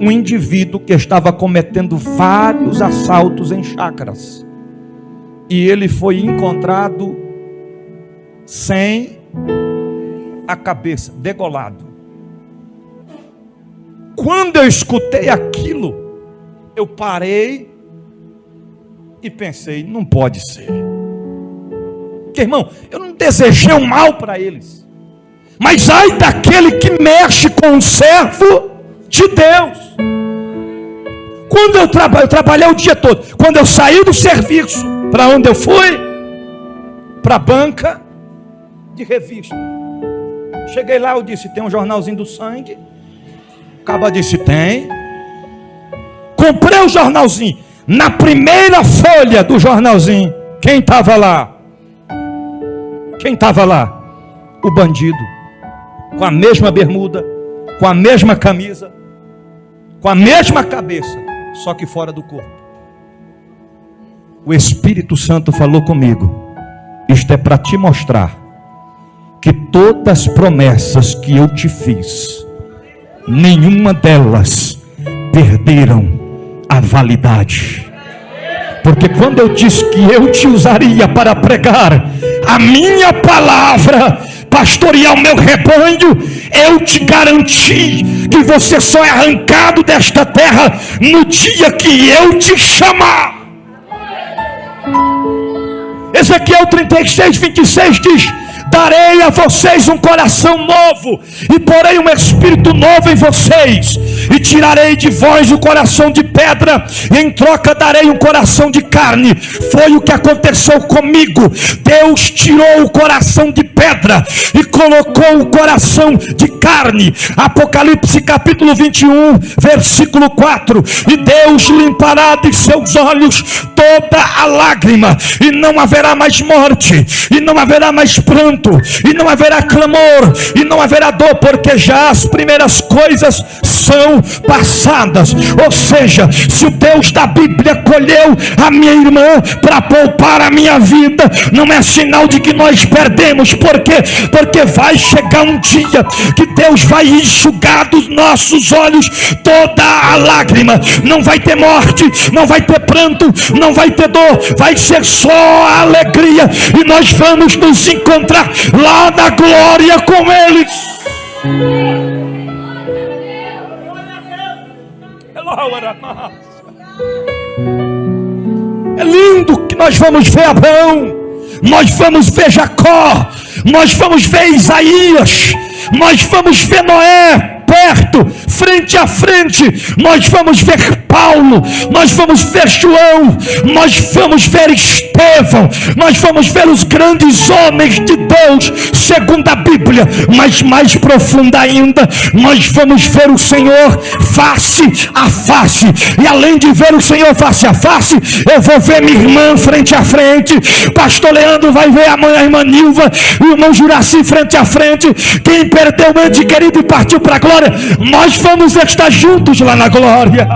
um indivíduo que estava cometendo vários assaltos em chácaras, e ele foi encontrado sem a cabeça, degolado. Quando eu escutei aquilo, eu parei e pensei: não pode ser. Porque, irmão, eu não desejei o mal para eles, mas ai daquele que mexe com o servo de Deus. Quando eu trabalhei o dia todo. Quando eu saí do serviço, para onde eu fui? Para a banca de revista. Cheguei lá, eu disse: tem um jornalzinho do sangue? O caba disse: tem. Comprei o jornalzinho. Na primeira folha do jornalzinho, quem estava lá? Quem estava lá? O bandido, com a mesma bermuda, com a mesma camisa, com a mesma cabeça, só que fora do corpo. O Espírito Santo falou comigo: isto é para te mostrar que todas as promessas que eu te fiz, nenhuma delas perderam a validade. Porque quando eu disse que eu te usaria para pregar a minha palavra, pastorear o meu rebanho, eu te garanti que você só é arrancado desta terra no dia que eu te chamar. Ezequiel 36:26 diz: darei a vocês um coração novo, e porei um espírito novo em vocês, e tirarei de vós o coração de pedra, e em troca darei um coração de carne. Foi o que aconteceu comigo. Deus tirou o coração de pedra e colocou o coração de carne. Apocalipse capítulo 21, versículo 4: e Deus limpará de seus olhos toda a lágrima, e não haverá mais morte, e não haverá mais pranto, e não haverá clamor, e não haverá dor, porque já as primeiras coisas são passadas. Ou seja, se o Deus da Bíblia colheu a minha irmã para poupar a minha vida, não é sinal de que nós perdemos. Por quê? Porque vai chegar um dia que Deus vai enxugar dos nossos olhos toda a lágrima. Não vai ter morte, não vai ter pranto, não vai ter dor, vai ser só a alegria, e nós vamos nos encontrar lá na glória com eles. É lindo que nós vamos ver Abraão, nós vamos ver Jacó, nós vamos ver Isaías, nós vamos ver Noé perto, frente a frente, nós vamos ver Paulo, nós vamos ver João, nós vamos ver Estevão, nós vamos ver os grandes homens de Deus, segundo a Bíblia, mas mais profunda ainda, nós vamos ver o Senhor face a face, e além de ver o Senhor face a face, eu vou ver minha irmã frente a frente, pastor Leandro vai ver a irmã Nilva, o irmão Juraci frente a frente, quem perdeu o ente querido e partiu para a glória, nós vamos estar juntos lá na glória.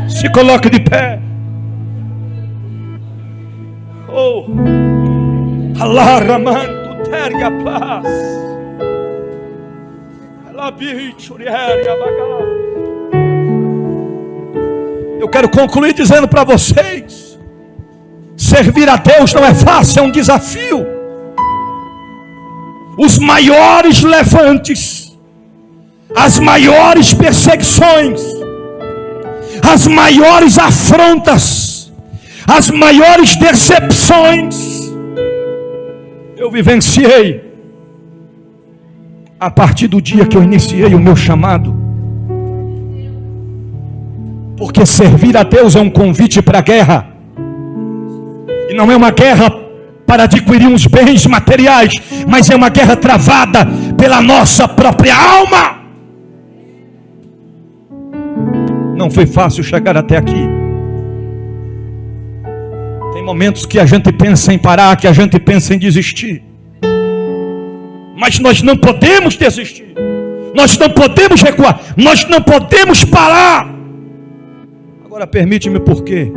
Se coloque de pé. Oh, alaramando terga paz. Eu quero concluir dizendo para vocês: servir a Deus não é fácil, é um desafio. Os maiores levantes, as maiores perseguições, as maiores afrontas, as maiores decepções, eu vivenciei a partir do dia que eu iniciei o meu chamado. Porque servir a Deus é um convite para a guerra, e não é uma guerra para adquirir uns bens materiais, mas é uma guerra travada pela nossa própria alma. Não foi fácil chegar até aqui. Tem momentos que a gente pensa em parar, que a gente pensa em desistir, mas nós não podemos desistir, nós não podemos recuar, nós não podemos parar. Agora permite-me por quê?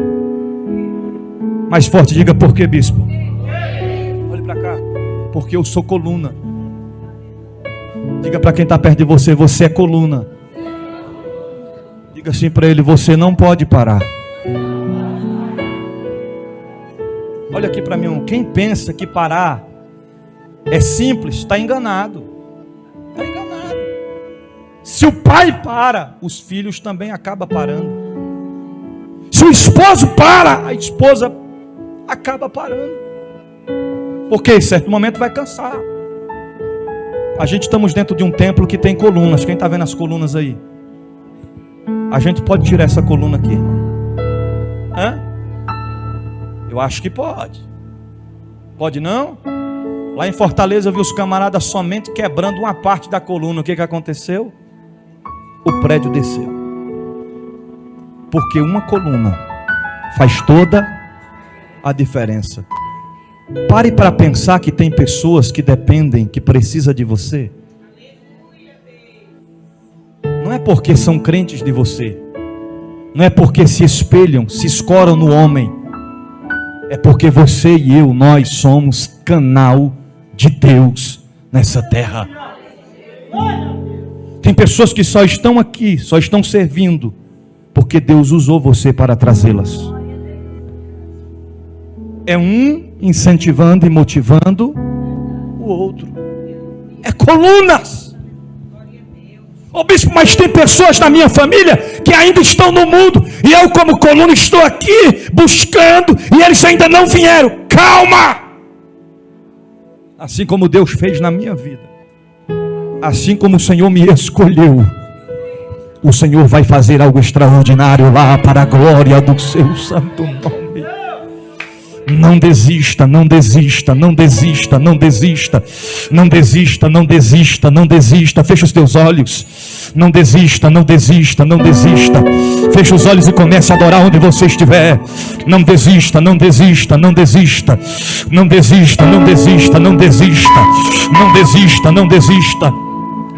Mais forte, diga por quê, bispo? Porque eu sou coluna. Diga para quem está perto de você: você é coluna. Diga assim para ele: você não pode parar. Olha aqui para mim, quem pensa que parar é simples, está enganado. Está enganado. Se o pai para, os filhos também acabam parando. Se o esposo para, a esposa acaba parando. Porque em certo momento vai cansar. A gente estamos dentro de um templo que tem colunas. Quem está vendo as colunas aí? A gente pode tirar essa coluna aqui, irmão? Hã? Eu acho que pode. Pode não? Lá em Fortaleza eu vi os camaradas somente quebrando uma parte da coluna. O que aconteceu? O prédio desceu. Porque uma coluna faz toda a diferença. Pare para pensar que tem pessoas que dependem, que precisam de você. Não é porque são crentes de você, não é porque se espelham, se escoram no homem, é porque você e eu, nós somos canal de Deus nessa terra. Tem pessoas que só estão aqui, só estão servindo, porque Deus usou você para trazê-las. É um incentivando e motivando o outro. É colunas. Ô bispo, mas tem pessoas na minha família que ainda estão no mundo, e eu como coluna estou aqui buscando, e eles ainda não vieram. Calma! Assim como Deus fez na minha vida, assim como o Senhor me escolheu, o Senhor vai fazer algo extraordinário lá para a glória do seu santo nome. Não desista, não desista, não desista, não desista, não desista, não desista, não desista. Fecha os teus olhos. Não desista, não desista, não desista. Fecha os olhos e comece a adorar onde você estiver. Não desista, não desista, não desista. Não desista, não desista, não desista. Não desista, não desista.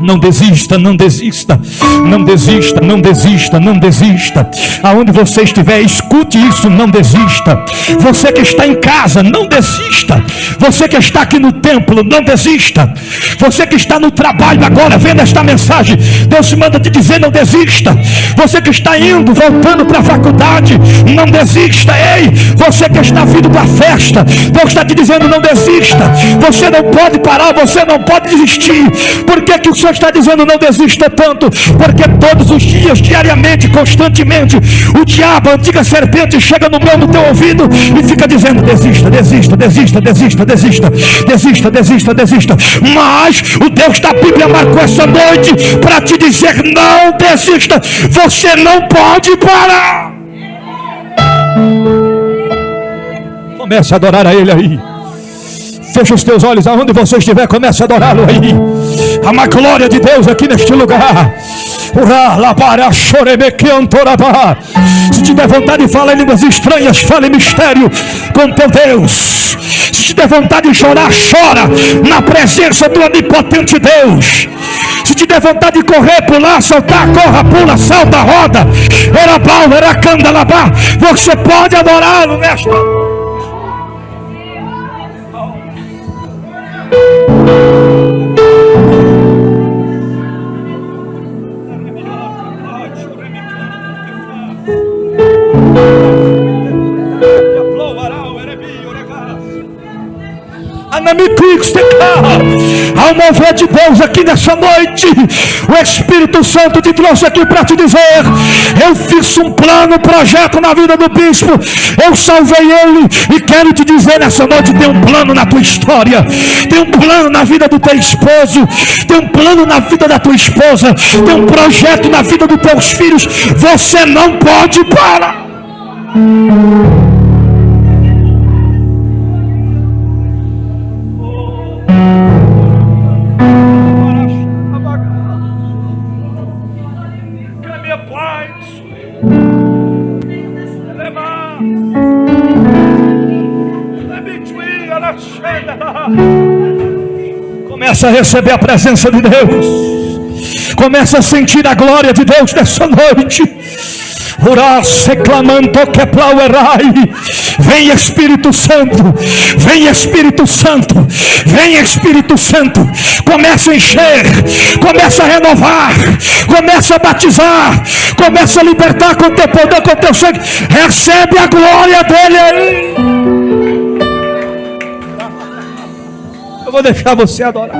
Não desista, não desista, não desista, não desista, não desista. Aonde você estiver, escute isso, não desista. Você que está em casa, não desista. Você que está aqui no templo, não desista. Você que está no trabalho agora, vendo esta mensagem, Deus manda te dizer, não desista. Você que está indo, voltando para a faculdade, não desista. Ei, você que está vindo para a festa, Deus está te dizendo, não desista. Você não pode parar, você não pode desistir. Por que o Senhor está dizendo não desista tanto? Porque todos os dias, diariamente, constantemente, o diabo, a antiga serpente, chega no teu ouvido e fica dizendo, desista, desista, desista, desista, desista, desista, desista, desista. Mas o Deus da Bíblia marcou essa noite para te dizer, não desista. Você não pode parar. Comece a adorar a Ele aí. Feche os teus olhos, aonde você estiver, comece a adorá-lo aí. Há uma glória de Deus aqui neste lugar. Se te der vontade de falar em línguas estranhas, fale em mistério com teu Deus. Se te der vontade de chorar, chora na presença do onipotente Deus. Se te der vontade de correr, pular, saltar, corra, pula, salta, roda. Era pau, era candalabá. Você pode adorá-lo nesta. Há um mover de Deus aqui nessa noite. O Espírito Santo te trouxe aqui para te dizer, eu fiz um plano, projeto na vida do bispo, eu salvei ele e quero te dizer nessa noite, tem um plano na tua história, tem um plano na vida do teu esposo, tem um plano na vida da tua esposa, tem um projeto na vida dos teus filhos. Você não pode parar. Começa a receber a presença de Deus. Começa a sentir a glória de Deus nessa noite. Vem Espírito Santo, vem Espírito Santo, vem Espírito Santo. Começa a encher, começa a renovar, começa a batizar, começa a libertar com teu poder, com teu sangue. Recebe a glória dele aí. Eu vou deixar você adorar.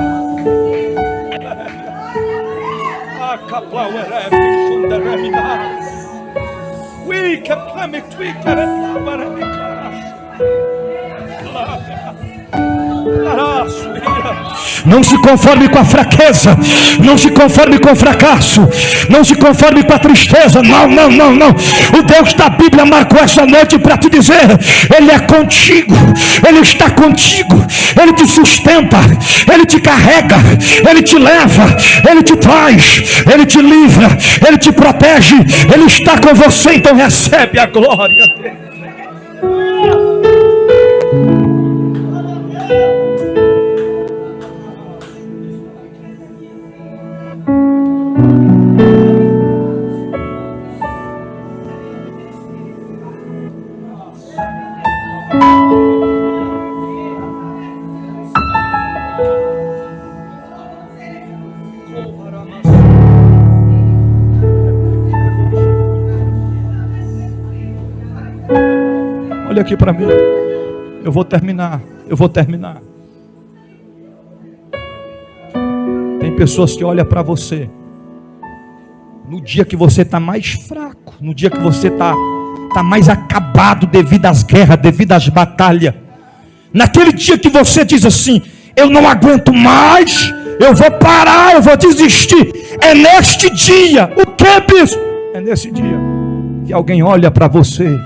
Não se conforme com a fraqueza, não se conforme com o fracasso, não se conforme com a tristeza. Não, não, não, não. O Deus da Bíblia marcou essa noite para te dizer, Ele é contigo, Ele está contigo, Ele te sustenta, Ele te carrega, Ele te leva, Ele te traz, Ele te livra, Ele te protege, Ele está com você. Então recebe a glória dele. Olha aqui para mim. Eu vou terminar. Tem pessoas que olham para você no dia que você está mais fraco, no dia que você está mais acabado devido às guerras, devido às batalhas. Naquele dia que você diz assim, eu não aguento mais, eu vou parar, eu vou desistir. É neste dia. O que, bispo? É nesse dia que alguém olha para você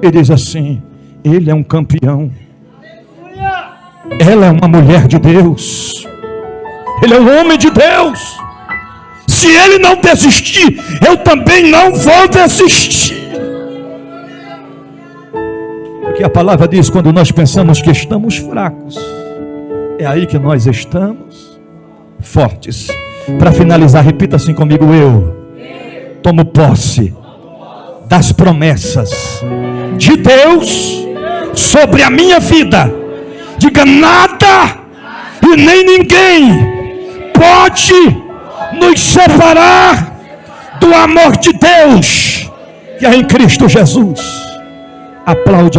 e diz assim, ele é um campeão, ela é uma mulher de Deus, ele é um homem de Deus. Se ele não desistir, eu também não vou desistir. Porque a palavra diz, quando nós pensamos que estamos fracos, é aí que nós estamos fortes. Para finalizar, repita assim comigo: eu tomo posse das promessas de Deus sobre a minha vida. Diga: nada e nem ninguém pode nos separar do amor de Deus que é em Cristo Jesus. Aplaude.